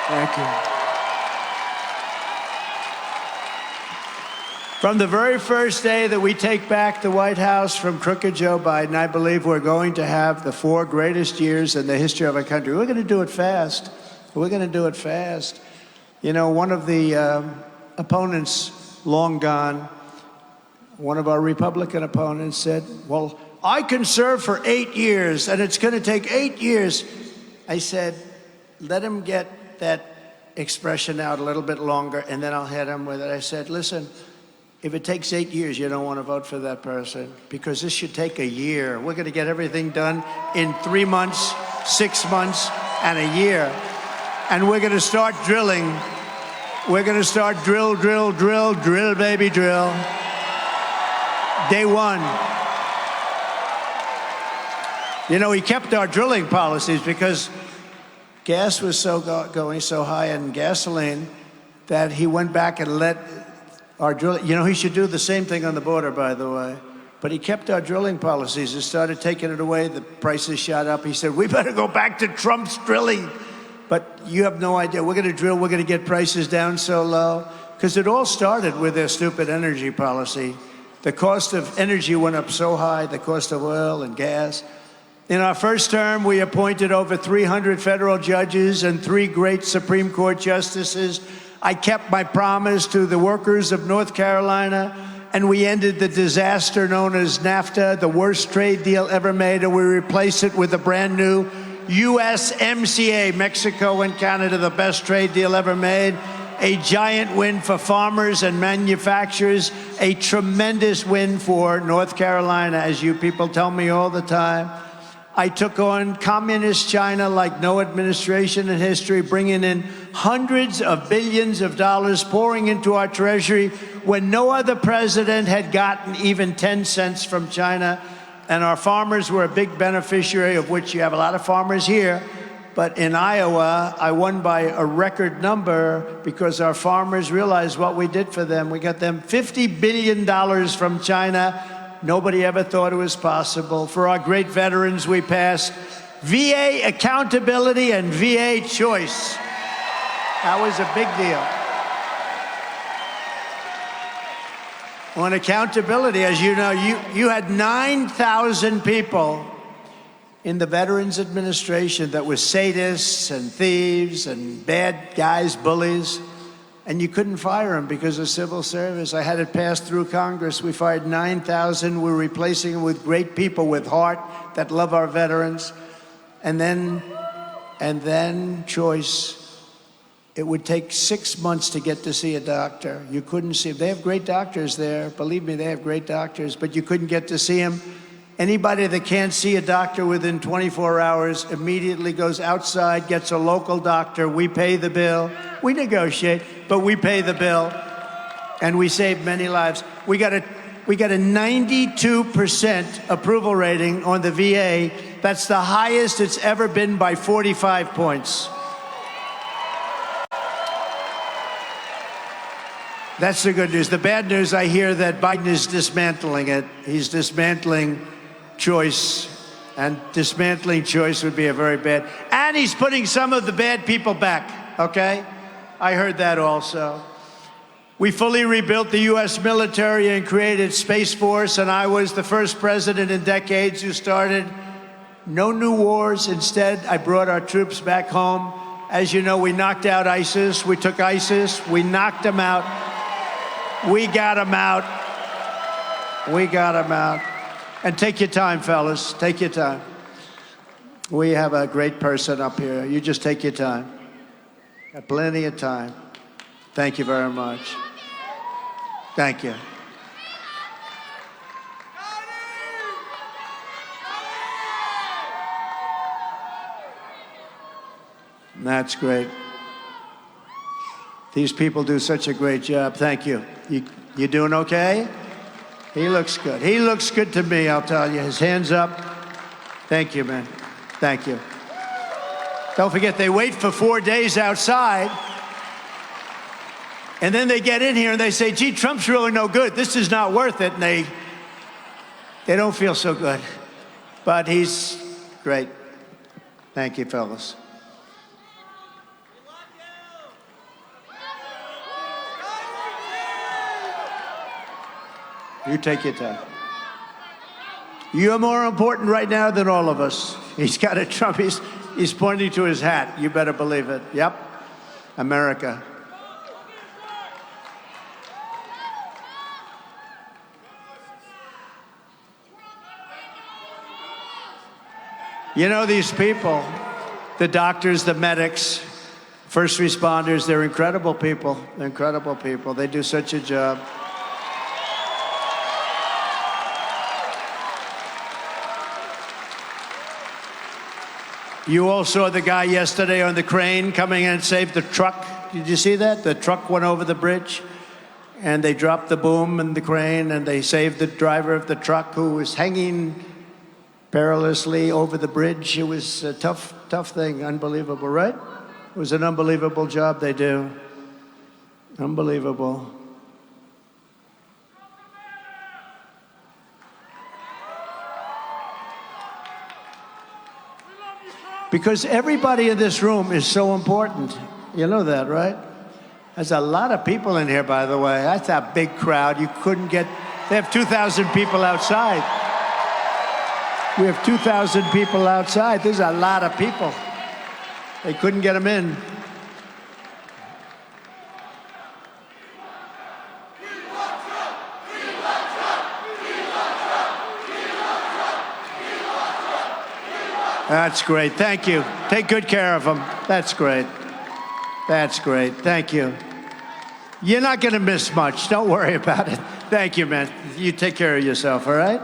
Thank you. From the very first day that we take back the White House from crooked Joe Biden, I believe we're going to have the 4 greatest years in the history of our country. We're going to do it fast. We're going to do it fast. One of the opponents, long gone, one of our Republican opponents said, well, I can serve for 8 years, and it's going to take 8 years. I said, let him get that expression out a little bit longer, and then I'll hit him with it. I said, listen, if it takes 8 years, you don't want to vote for that person, because this should take a year. We're going to get everything done in 3 months, 6 months, and a year. And we're going to start drilling. We're going to start drill, baby, drill. Day one. He kept our drilling policies because gas was going so high in gasoline that he went back and let our drilling. He should do the same thing on the border, by the way. But he kept our drilling policies and started taking it away. The prices shot up. He said, we better go back to Trump's drilling. But you have no idea. We're going to drill. We're going to get prices down so low. Because it all started with their stupid energy policy. The cost of energy went up so high, the cost of oil and gas. In our first term, we appointed over 300 federal judges and 3 great Supreme Court justices. I kept my promise to the workers of North Carolina, and we ended the disaster known as NAFTA, the worst trade deal ever made, and we replaced it with a brand new USMCA, Mexico and Canada, the best trade deal ever made. A giant win for farmers and manufacturers, a tremendous win for North Carolina, as you people tell me all the time. I took on communist China like no administration in history, bringing in hundreds of billions of dollars, pouring into our treasury when no other president had gotten even 10 cents from China. And our farmers were a big beneficiary, of which you have a lot of farmers here. But in Iowa, I won by a record number because our farmers realized what we did for them. We got them $50 billion from China. Nobody ever thought it was possible. For our great veterans, we passed VA accountability and VA choice. That was a big deal. On accountability, as you know, you had 9,000 people in the Veterans Administration that were sadists and thieves and bad guys, bullies, and you couldn't fire them because of civil service. I had it passed through Congress. We fired 9,000. We're replacing them with great people with heart that love our veterans. And then choice. It would take 6 months to get to see a doctor. You couldn't see them. They have great doctors there. Believe me, they have great doctors, but you couldn't get to see them. Anybody that can't see a doctor within 24 hours immediately goes outside, gets a local doctor. We pay the bill. We negotiate, but we pay the bill, and we save many lives. We got a 92% approval rating on the VA. That's the highest it's ever been by 45 points. That's the good news. The bad news, I hear that Biden is dismantling it. He's dismantling choice, and dismantling choice would be a very bad. And he's putting some of the bad people back, okay? I heard that also. We fully rebuilt the U.S. military and created Space Force, and I was the first president in decades who started no new wars. Instead, I brought our troops back home. As you know, we knocked out ISIS. We took ISIS. We knocked them out. We got them out. We got them out. And take your time, fellas. Take your time. We have a great person up here. You just take your time. Got plenty of time. Thank you very much. Thank you. That's great. These people do such a great job. Thank you. You doing okay? He looks good. He looks good to me, I'll tell you. His hands up. Thank you, man. Thank you. Don't forget, they wait for 4 days outside, and then they get in here and they say, gee, Trump's really no good. This is not worth it. And they don't feel so good. But he's great. Thank you, fellas. You take your time. You're more important right now than all of us. He's got a Trump. He's pointing to his hat. You better believe it. Yep. America. You know, these people, the doctors, the medics, first responders, they're incredible people. They're incredible people. They do such a job. You all saw the guy yesterday on the crane coming in and saved the truck. Did you see that? The truck went over the bridge, and they dropped the boom and the crane, and they saved the driver of the truck who was hanging perilously over the bridge. It was a tough thing. Unbelievable, right? It was an unbelievable job they do. Unbelievable. Because everybody in this room is so important. You know that, right? There's a lot of people in here, by the way. That's a big crowd. You couldn't get... They have 2,000 people outside. We have 2,000 people outside. There's a lot of people. They couldn't get them in. That's great. Thank you. Take good care of them. That's great. That's great. Thank you. You're not going to miss much. Don't worry about it. Thank you, man. You take care of yourself, all right?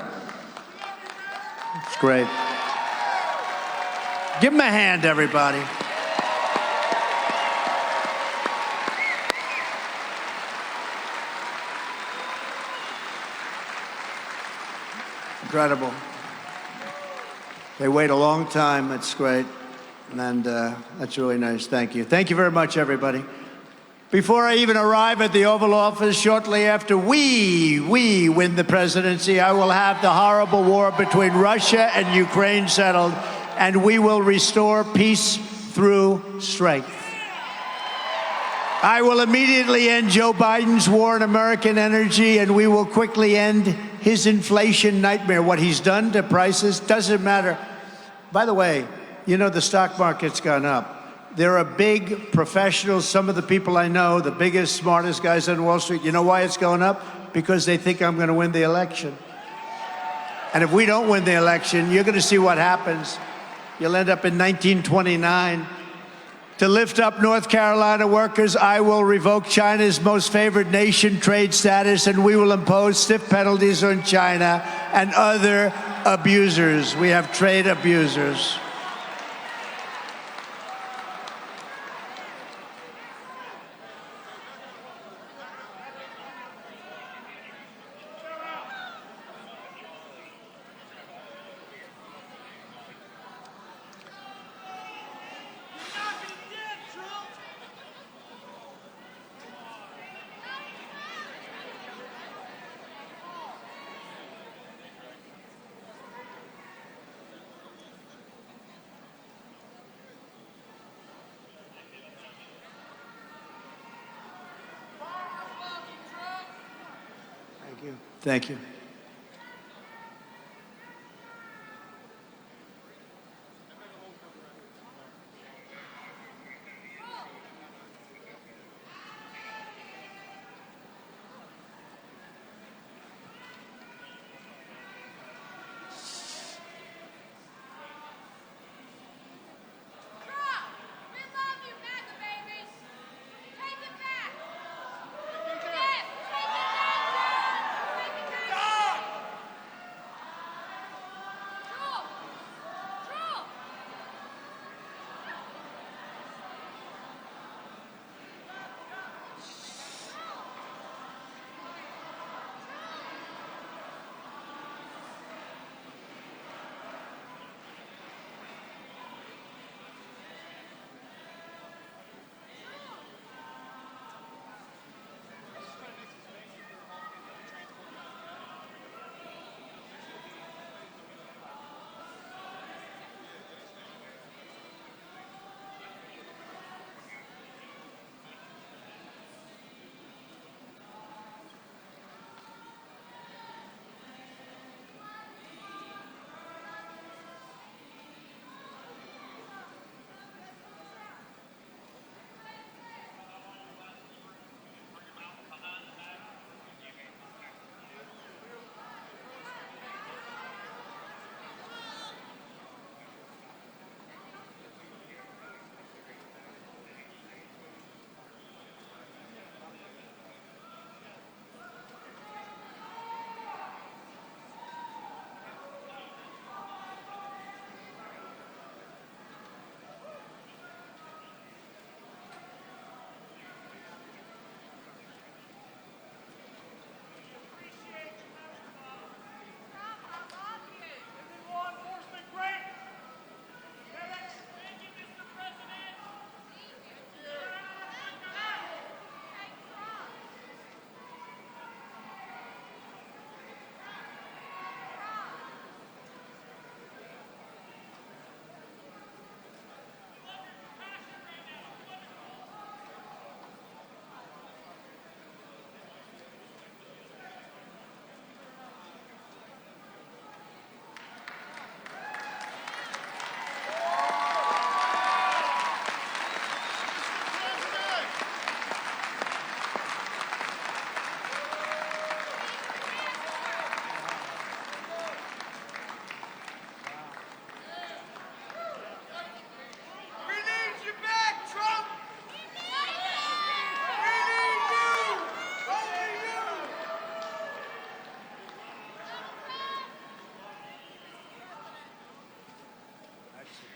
It's great. Give him a hand, everybody. Incredible. They wait a long time. It's great. And that's really nice. Thank you. Thank you very much, everybody. Before I even arrive at the Oval Office, shortly after we win the presidency, I will have the horrible war between Russia and Ukraine settled, and we will restore peace through strength. I will immediately end Joe Biden's war on American energy, and we will quickly end his inflation nightmare. What he's done to prices doesn't matter. By the way, you know, the stock market's gone up. There are big professionals, some of the people I know, the biggest, smartest guys on Wall Street. You know why it's going up? Because they think I'm going to win the election. And if we don't win the election, you're going to see what happens. You'll end up in 1929. To lift up North Carolina workers, I will revoke China's most favored nation trade status, and we will impose stiff penalties on China and other abusers. We have trade abusers. Thank you.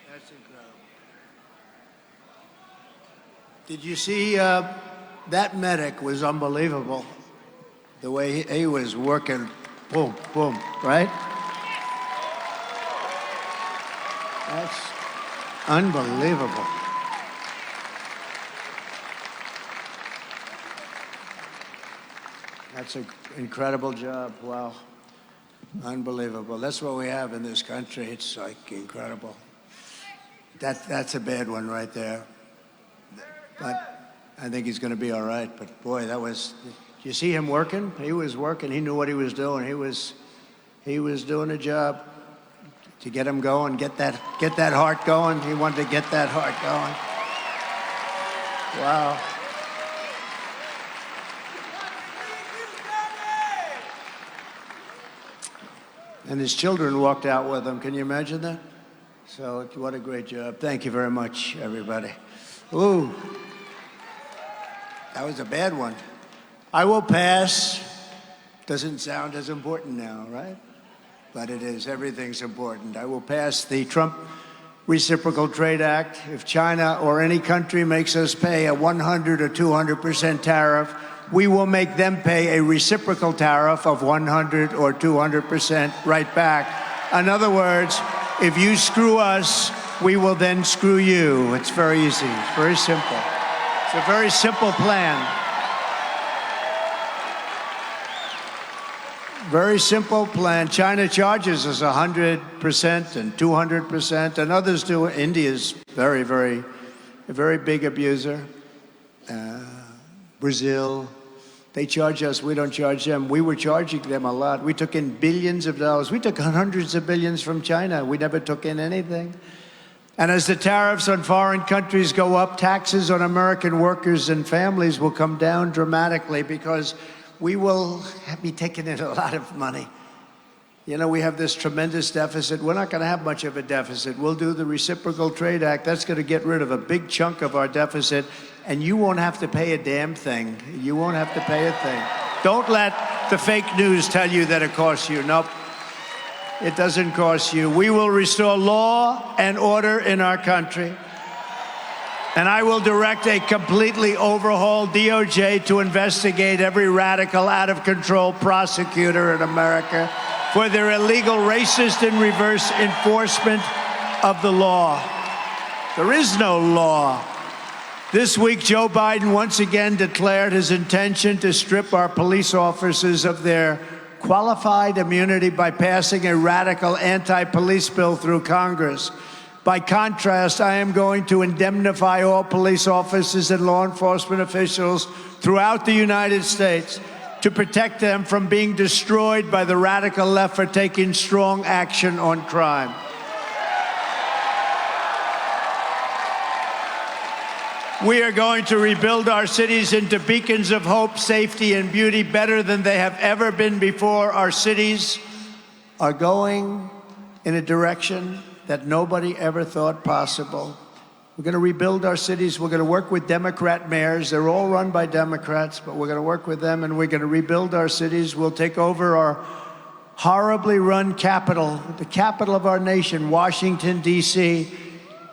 That's incredible. Did you see that medic was unbelievable? The way he was working, boom, boom, right? Unbelievable. That's an incredible job. Wow. Unbelievable. That's what we have in this country. It's like incredible. That's a bad one right there. But I think he's going to be all right. But boy, that was, you see him working? He was working. He knew what he was doing. He was doing a job to get him going, get that heart going. He wanted to get that heart going. Wow. And his children walked out with him. Can you imagine that? So what a great job. Thank you very much, everybody. Ooh, that was a bad one. I will pass. Doesn't sound as important now, right? But it is. Everything's important. I will pass the Trump Reciprocal Trade Act. If China or any country makes us pay a 100 or 200% tariff, we will make them pay a reciprocal tariff of 100 or 200% right back. In other words, if you screw us, we will then screw you. It's very easy. It's very simple. It's a very simple plan. Very simple plan. China charges us 100% and 200%, and others do. India's a very big abuser. Brazil, they charge us, we don't charge them. We were charging them a lot. We took in billions of dollars. We took hundreds of billions from China. We never took in anything. And as the tariffs on foreign countries go up, taxes on American workers and families will come down dramatically because we will be taking in a lot of money. You know, we have this tremendous deficit. We're not going to have much of a deficit. We'll do the Reciprocal Trade Act. That's going to get rid of a big chunk of our deficit, and you won't have to pay a damn thing. You won't have to pay a thing. Don't let the fake news tell you that it costs you. Nope. It doesn't cost you. We will restore law and order in our country. And I will direct a completely overhauled DOJ to investigate every radical, out-of-control prosecutor in America for their illegal, racist, and reverse enforcement of the law. There is no law. This week, Joe Biden once again declared his intention to strip our police officers of their qualified immunity by passing a radical anti-police bill through Congress. By contrast, I am going to indemnify all police officers and law enforcement officials throughout the United States to protect them from being destroyed by the radical left for taking strong action on crime. We are going to rebuild our cities into beacons of hope, safety, and beauty better than they have ever been before. Our cities are going in a direction that nobody ever thought possible. We're going to rebuild our cities. We're going to work with Democrat mayors. They're all run by Democrats, but we're going to work with them, and we're going to rebuild our cities. We'll take over our horribly run capital, the capital of our nation, Washington, D.C.,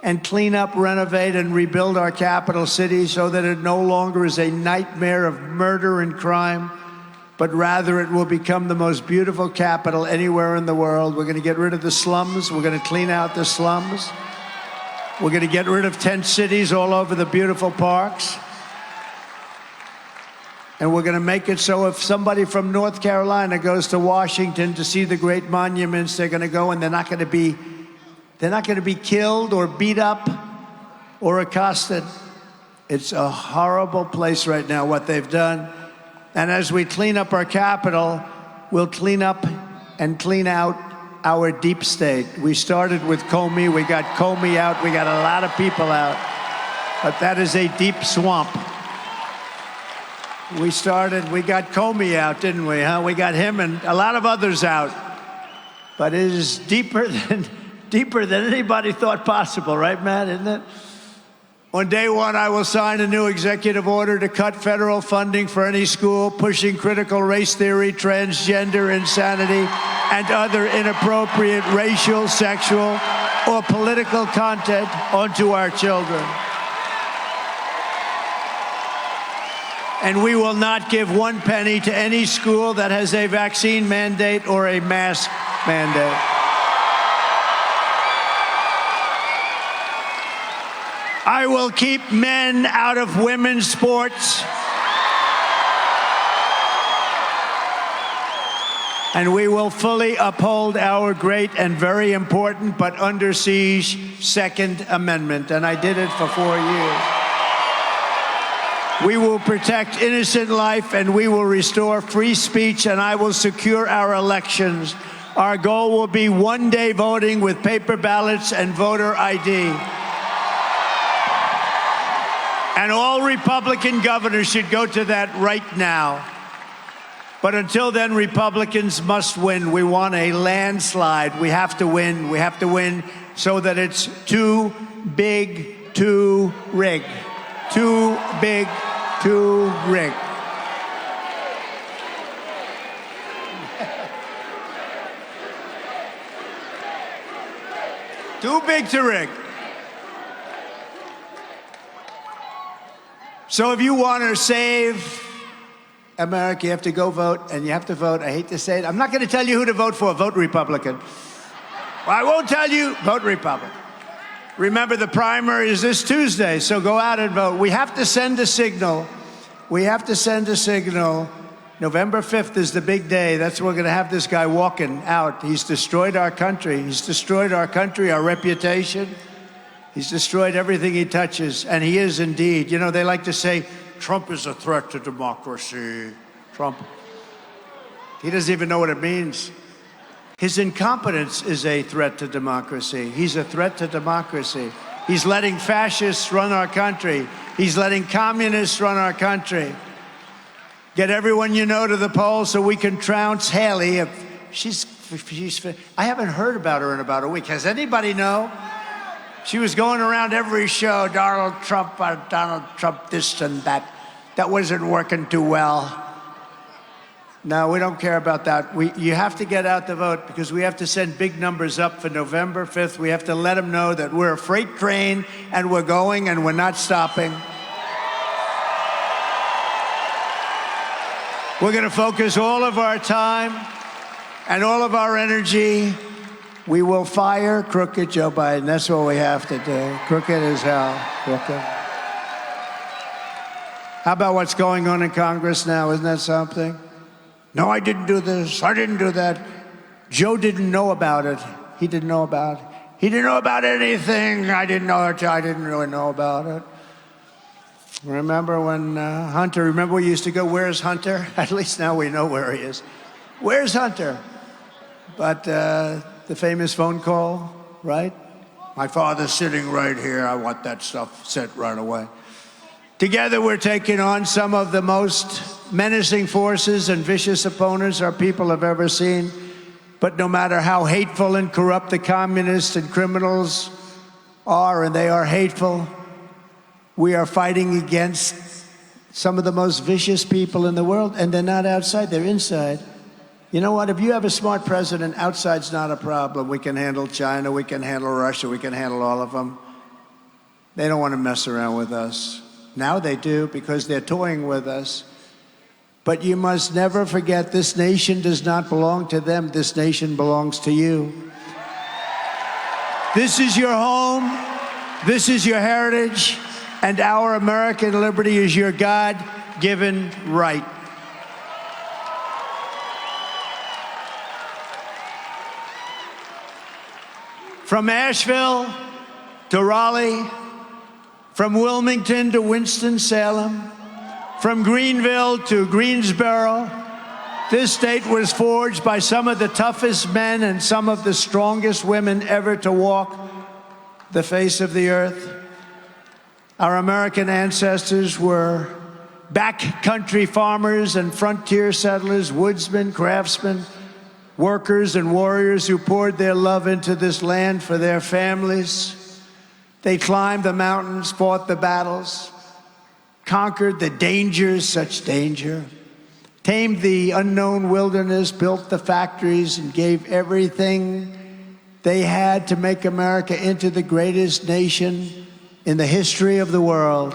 and clean up, renovate, and rebuild our capital city so that it no longer is a nightmare of murder and crime, but rather it will become the most beautiful capital anywhere in the world. We're going to get rid of the slums. We're going to clean out the slums. We're going to get rid of tent cities all over the beautiful parks. And we're going to make it so if somebody from North Carolina goes to Washington to see the great monuments, they're going to go and they're not going to be killed or beat up or accosted. It's a horrible place right now, what they've done. And as we clean up our capital, we'll clean up and clean out our deep state. We started with Comey. We got Comey out. We got a lot of people out. But that is a deep swamp. We got Comey out, didn't we, huh? We got him and a lot of others out. But it is deeper than anybody thought possible, right, Matt, isn't it? On day one, I will sign a new executive order to cut federal funding for any school pushing critical race theory, transgender insanity, and other inappropriate racial, sexual, or political content onto our children. And we will not give one penny to any school that has a vaccine mandate or a mask mandate. I will keep men out of women's sports. And we will fully uphold our great and very important but under siege Second Amendment. And I did it for 4 years. We will protect innocent life, and we will restore free speech, and I will secure our elections. Our goal will be one-day voting with paper ballots and voter ID. And all Republican governors should go to that right now. But until then, Republicans must win. We want a landslide. We have to win. We have to win so that it's too big to rig. Too big to rig. Too big to rig. So if you want to save America, you have to go vote, and you have to vote. I hate to say it. I'm not going to tell you who to vote for. Vote Republican. Well, I won't tell you. Vote Republican. Remember, the primary is this Tuesday, so go out and vote. We have to send a signal. We have to send a signal. November 5th is the big day. That's when we're going to have this guy walking out. He's destroyed our country. He's destroyed our country, our reputation. He's destroyed everything he touches, and he is indeed. You know, they like to say, Trump is a threat to democracy. Trump. He doesn't even know what it means. His incompetence is a threat to democracy. He's a threat to democracy. He's letting fascists run our country. He's letting communists run our country. Get everyone you know to the polls so we can trounce Haley. I haven't heard about her in about a week. Has anybody know? She was going around every show, Donald Trump, this and that. That wasn't working too well. No, we don't care about that. You have to get out the vote because we have to send big numbers up for November 5th. We have to let them know that we're a freight train and we're going and we're not stopping. We're going to focus all of our time and all of our energy. We will fire crooked Joe Biden. That's what we have to do. Crooked as hell. Crooked. How about what's going on in Congress now? Isn't that something? No, I didn't do this. I didn't do that. Joe didn't know about it. He didn't know about it. He didn't know about anything. I didn't know it. I didn't really know about it. Remember when Hunter, remember we used to go, where's Hunter? At least now we know where he is. Where's Hunter? But the famous phone call, right? My father's sitting right here. I want that stuff sent right away. Together, we're taking on some of the most menacing forces and vicious opponents our people have ever seen. But no matter how hateful and corrupt the communists and criminals are, and they are hateful, we are fighting against some of the most vicious people in the world, and they're not outside, they're inside. You know what? If you have a smart president, outside's not a problem. We can handle China, we can handle Russia, we can handle all of them. They don't want to mess around with us. Now they do because they're toying with us. But you must never forget this nation does not belong to them. This nation belongs to you. This is your home. This is your heritage. And our American liberty is your God-given right. From Asheville to Raleigh, from Wilmington to Winston-Salem, from Greenville to Greensboro, this state was forged by some of the toughest men and some of the strongest women ever to walk the face of the earth. Our American ancestors were backcountry farmers and frontier settlers, woodsmen, craftsmen, workers and warriors who poured their love into this land for their families. They climbed the mountains, fought the battles, conquered the dangers, such danger, tamed the unknown wilderness, built the factories, and gave everything they had to make America into the greatest nation in the history of the world.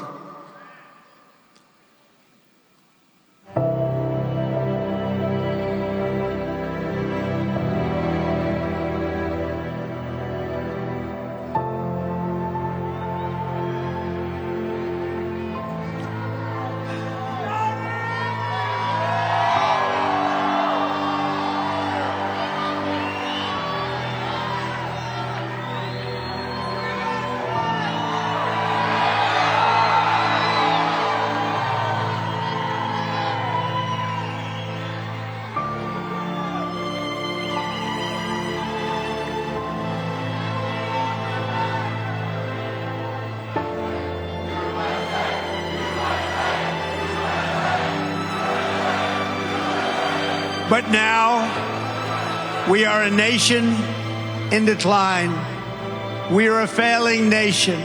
But now we are a nation in decline. We are a failing nation.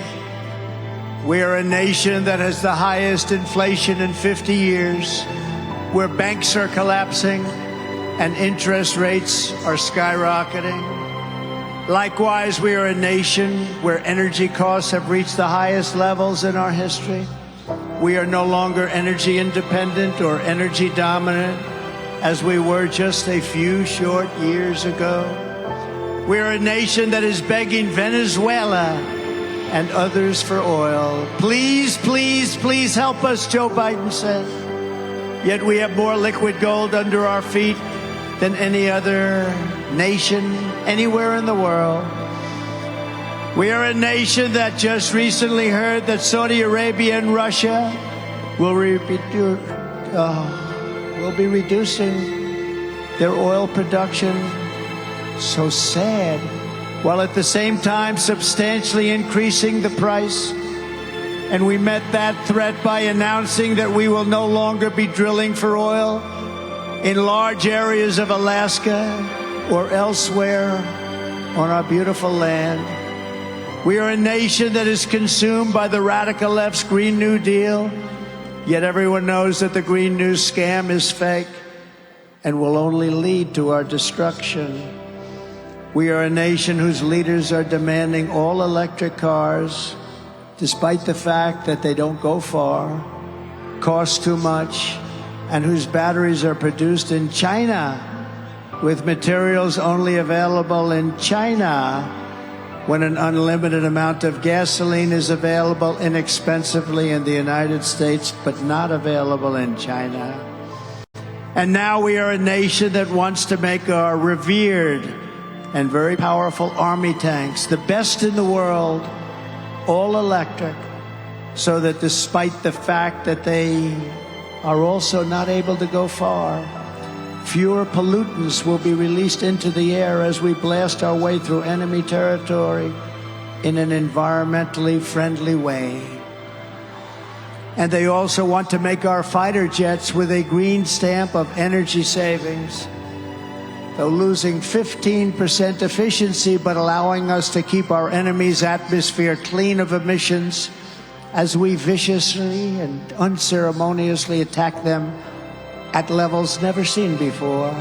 We are a nation that has the highest inflation in 50 years, where banks are collapsing and interest rates are skyrocketing. Likewise, we are a nation where energy costs have reached the highest levels in our history. We are no longer energy independent or energy dominant as we were just a few short years ago. We are a nation that is begging Venezuela and others for oil. Please, please, please help us, Joe Biden says. Yet we have more liquid gold under our feet than any other nation anywhere in the world. We are a nation that just recently heard that Saudi Arabia and Russia will be reducing their oil production. So sad. While at the same time substantially increasing the price. And we met that threat by announcing that we will no longer be drilling for oil in large areas of Alaska or elsewhere on our beautiful land. We are a nation that is consumed by the radical left's Green New Deal, yet everyone knows that the Green New scam is fake and will only lead to our destruction. We are a nation whose leaders are demanding all electric cars, despite the fact that they don't go far, cost too much, and whose batteries are produced in China with materials only available in China, when an unlimited amount of gasoline is available inexpensively in the United States, but not available in China. And now we are a nation that wants to make our revered and very powerful army tanks, the best in the world, all electric, so that despite the fact that they are also not able to go far, fewer pollutants will be released into the air as we blast our way through enemy territory in an environmentally friendly way. And they also want to make our fighter jets with a green stamp of energy savings, though losing 15% efficiency, but allowing us to keep our enemy's atmosphere clean of emissions as we viciously and unceremoniously attack them at levels never seen before.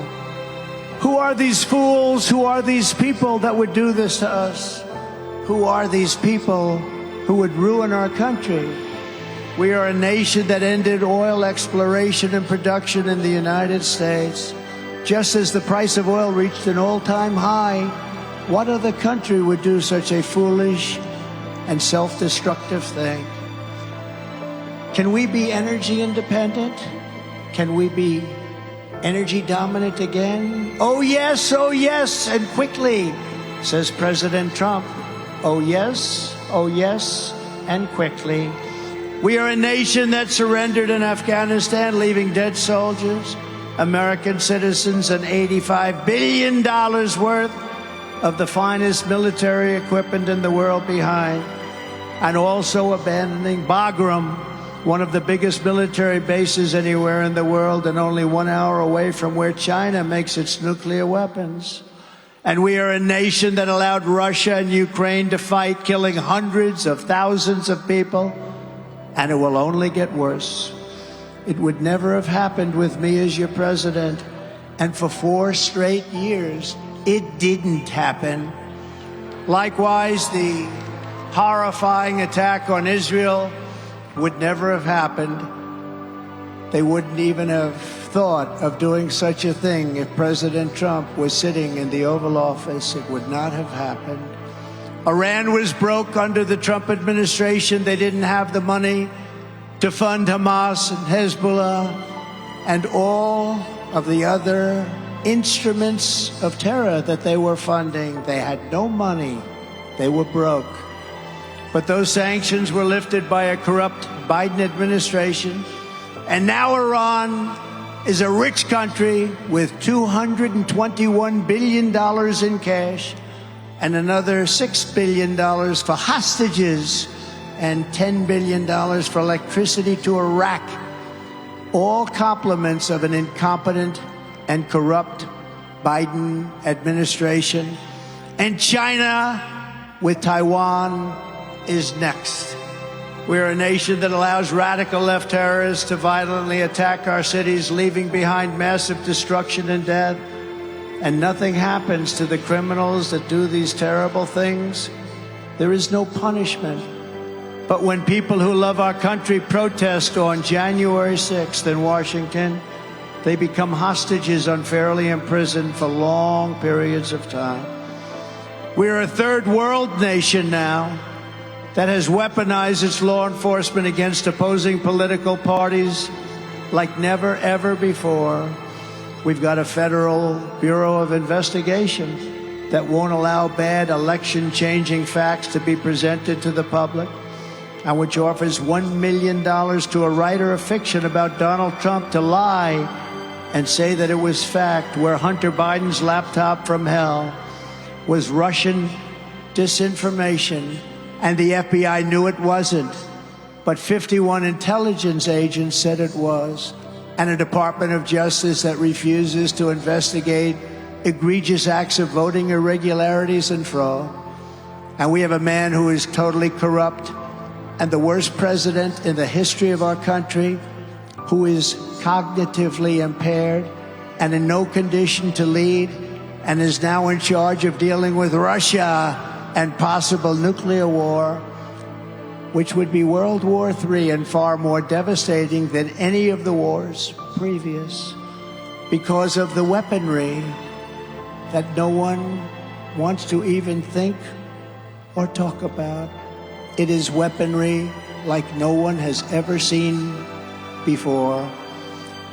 Who are these fools? Who are these people that would do this to us? Who are these people who would ruin our country? We are a nation that ended oil exploration and production in the United States. Just as the price of oil reached an all-time high, what other country would do such a foolish and self-destructive thing? Can we be energy independent? Can we be energy dominant again? Oh yes, and quickly, says President Trump. Oh yes, and quickly. We are a nation that surrendered in Afghanistan, leaving dead soldiers, American citizens, and $85 billion worth of the finest military equipment in the world behind, and also abandoning Bagram, one of the biggest military bases anywhere in the world and only 1 hour away from where China makes its nuclear weapons. And we are a nation that allowed Russia and Ukraine to fight, killing hundreds of thousands of people, and it will only get worse. It would never have happened with me as your president, and for 4 straight years, it didn't happen. Likewise, the horrifying attack on Israel would never have happened. They wouldn't even have thought of doing such a thing if President Trump was sitting in the Oval Office. It would not have happened. Iran was broke under the Trump administration. They didn't have the money to fund Hamas and Hezbollah and all of the other instruments of terror that they were funding. They had no money. They were broke. But those sanctions were lifted by a corrupt Biden administration. And now Iran is a rich country with $221 billion in cash and another $6 billion for hostages and $10 billion for electricity to Iraq. All compliments of an incompetent and corrupt Biden administration. And China, with Taiwan, is next. We're a nation that allows radical left terrorists to violently attack our cities, leaving behind massive destruction and death. And nothing happens to the criminals that do these terrible things. There is no punishment. But when people who love our country protest on January 6th in Washington, they become hostages unfairly imprisoned for long periods of time. We're a third world nation now that has weaponized its law enforcement against opposing political parties like never, ever before. We've got a federal Bureau of Investigation that won't allow bad election-changing facts to be presented to the public, and which offers $1 million to a writer of fiction about Donald Trump to lie and say that it was fact, where Hunter Biden's laptop from hell was Russian disinformation, and the FBI knew it wasn't, but 51 intelligence agents said it was, and a Department of Justice that refuses to investigate egregious acts of voting irregularities and fraud. And we have a man who is totally corrupt and the worst president in the history of our country, who is cognitively impaired and in no condition to lead, and is now in charge of dealing with Russia and possible nuclear war, which would be World War III and far more devastating than any of the wars previous, because of the weaponry that no one wants to even think or talk about. It is weaponry like no one has ever seen before.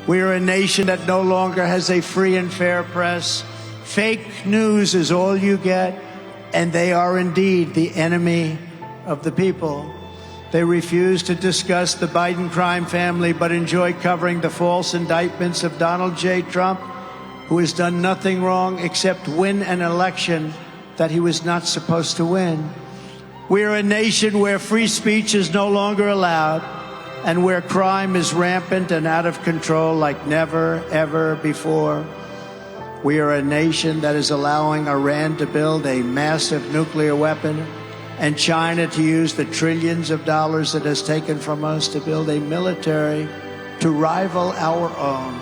We are a nation that no longer has a free and fair press. Fake news is all you get, and they are indeed the enemy of the people. They refuse to discuss the Biden crime family, but enjoy covering the false indictments of Donald J. Trump, who has done nothing wrong except win an election that he was not supposed to win. We are a nation where free speech is no longer allowed, and where crime is rampant and out of control like never, ever before. We are a nation that is allowing Iran to build a massive nuclear weapon, and China to use the trillions of dollars it has taken from us to build a military to rival our own.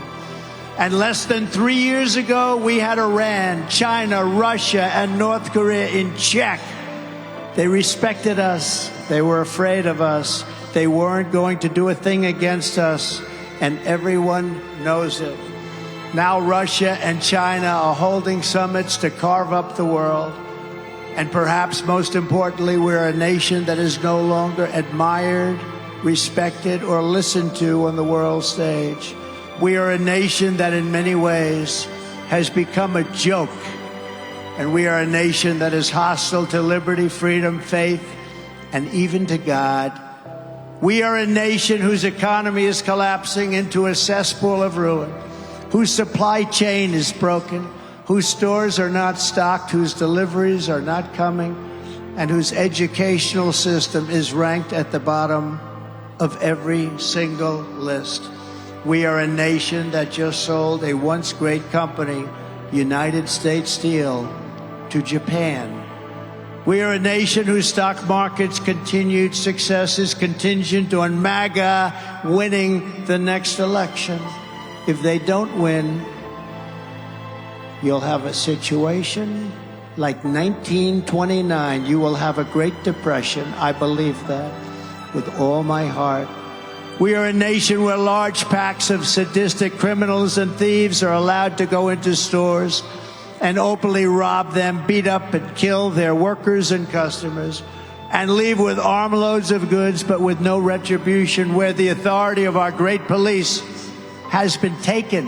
And less than 3 years ago, we had Iran, China, Russia, and North Korea in check. They respected us. They were afraid of us. They weren't going to do a thing against us, and everyone knows it. Now Russia and China are holding summits to carve up the world. And perhaps most importantly, we're a nation that is no longer admired, respected, or listened to on the world stage. We are a nation that in many ways has become a joke. And we are a nation that is hostile to liberty, freedom, faith, and even to God. We are a nation whose economy is collapsing into a cesspool of ruin, whose supply chain is broken, whose stores are not stocked, whose deliveries are not coming, and whose educational system is ranked at the bottom of every single list. We are a nation that just sold a once great company, United States Steel, to Japan. We are a nation whose stock market's continued success is contingent on MAGA winning the next election. If they don't win, you'll have a situation like 1929. You will have a Great Depression. I believe that with all my heart. We are a nation where large packs of sadistic criminals and thieves are allowed to go into stores and openly rob them, beat up and kill their workers and customers, and leave with armloads of goods but with no retribution, where the authority of our great police has been taken,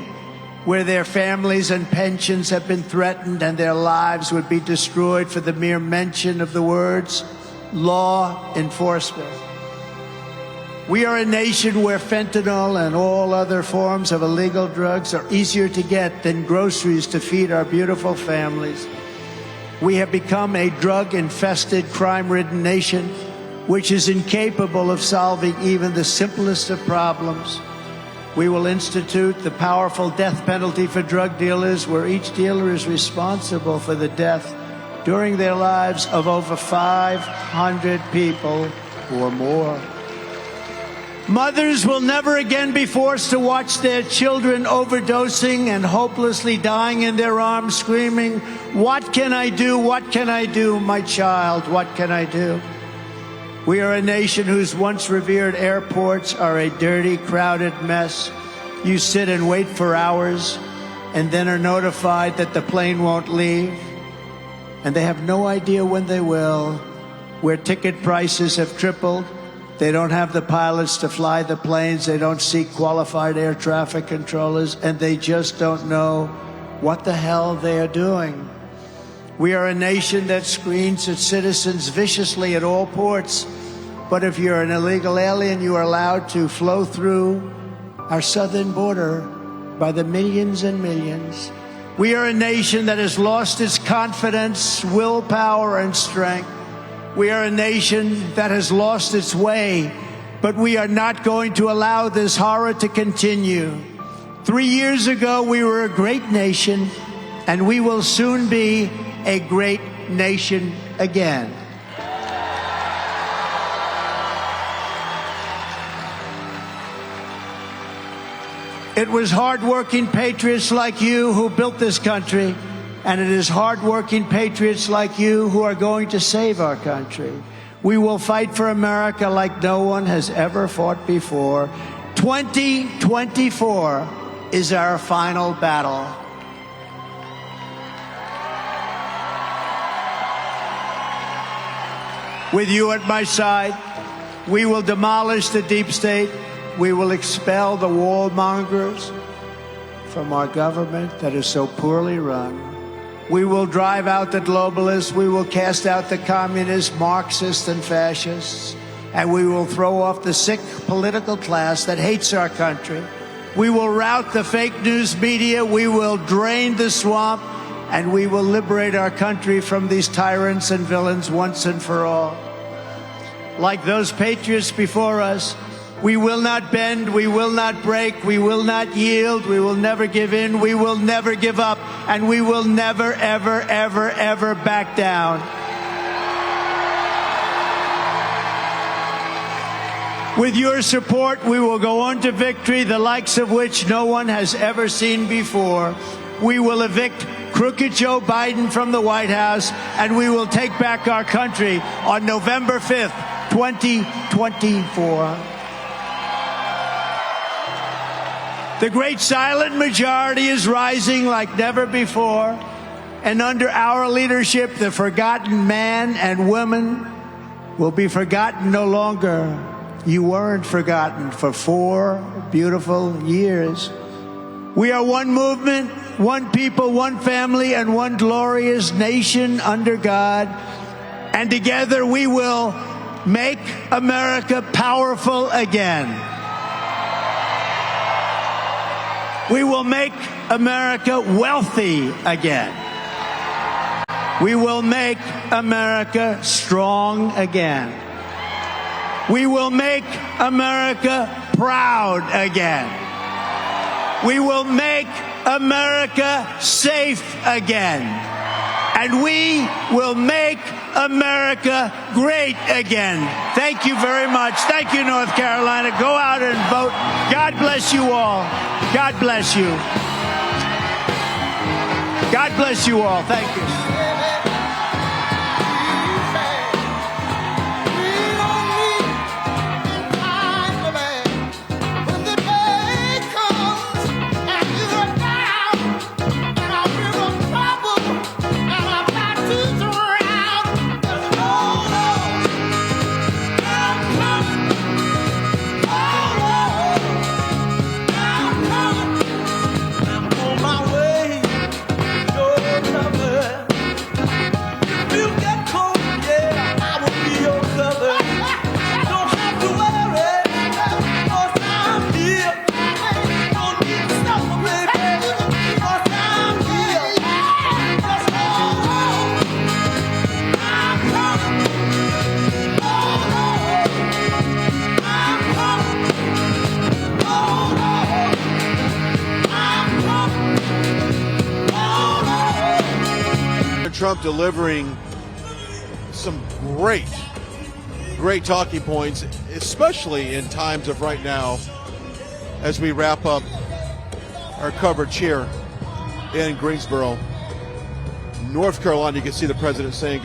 where their families and pensions have been threatened and their lives would be destroyed for the mere mention of the words law enforcement. We are a nation where fentanyl and all other forms of illegal drugs are easier to get than groceries to feed our beautiful families. We have become a drug-infested, crime-ridden nation which is incapable of solving even the simplest of problems. We will institute the powerful death penalty for drug dealers, where each dealer is responsible for the death during their lives of over 500 people or more. Mothers will never again be forced to watch their children overdosing and hopelessly dying in their arms, screaming, "What can I do? What can I do? My child, what can I do?" We are a nation whose once revered airports are a dirty, crowded mess. You sit and wait for hours and then are notified that the plane won't leave, and they have no idea when they will. Where ticket prices have tripled, they don't have the pilots to fly the planes, they don't seek qualified air traffic controllers, and they just don't know what the hell they are doing. We are a nation that screens its citizens viciously at all ports, but if you're an illegal alien, you are allowed to flow through our southern border by the millions and millions. We are a nation that has lost its confidence, willpower, and strength. We are a nation that has lost its way, but we are not going to allow this horror to continue. 3 years ago, we were a great nation, and we will soon be a great nation again. It was hardworking patriots like you who built this country, and it is hardworking patriots like you who are going to save our country. We will fight for America like no one has ever fought before. 2024 is our final battle. With you at my side, we will demolish the deep state. We will expel the warmongers from our government that is so poorly run. We will drive out the globalists. We will cast out the communists, Marxists, and fascists. And we will throw off the sick political class that hates our country. We will rout the fake news media. We will drain the swamp. And we will liberate our country from these tyrants and villains once and for all. Like those patriots before us, we will not bend, we will not break, we will not yield, we will never give in, we will never give up, and we will never, ever, ever, ever back down. With your support, we will go on to victory, the likes of which no one has ever seen before. We will evict crooked Joe Biden from the White House, and we will take back our country on November 5th, 2024. The great silent majority is rising like never before, and under our leadership, the forgotten man and woman will be forgotten no longer. You weren't forgotten for 4 beautiful years. We are one movement, one people, one family, and one glorious nation under God. And together we will make America powerful again. We will make America wealthy again. We will make America strong again. We will make America proud again. We will make America safe again. And we will make America great again. Thank you very much. Thank you, North Carolina. Go out and vote. God bless you all. God bless you. God bless you all. Thank you. On my way, your lover. Trump delivering some great talking points, especially in times of right now as we wrap up our coverage here in Greensboro, North Carolina. You can see the president saying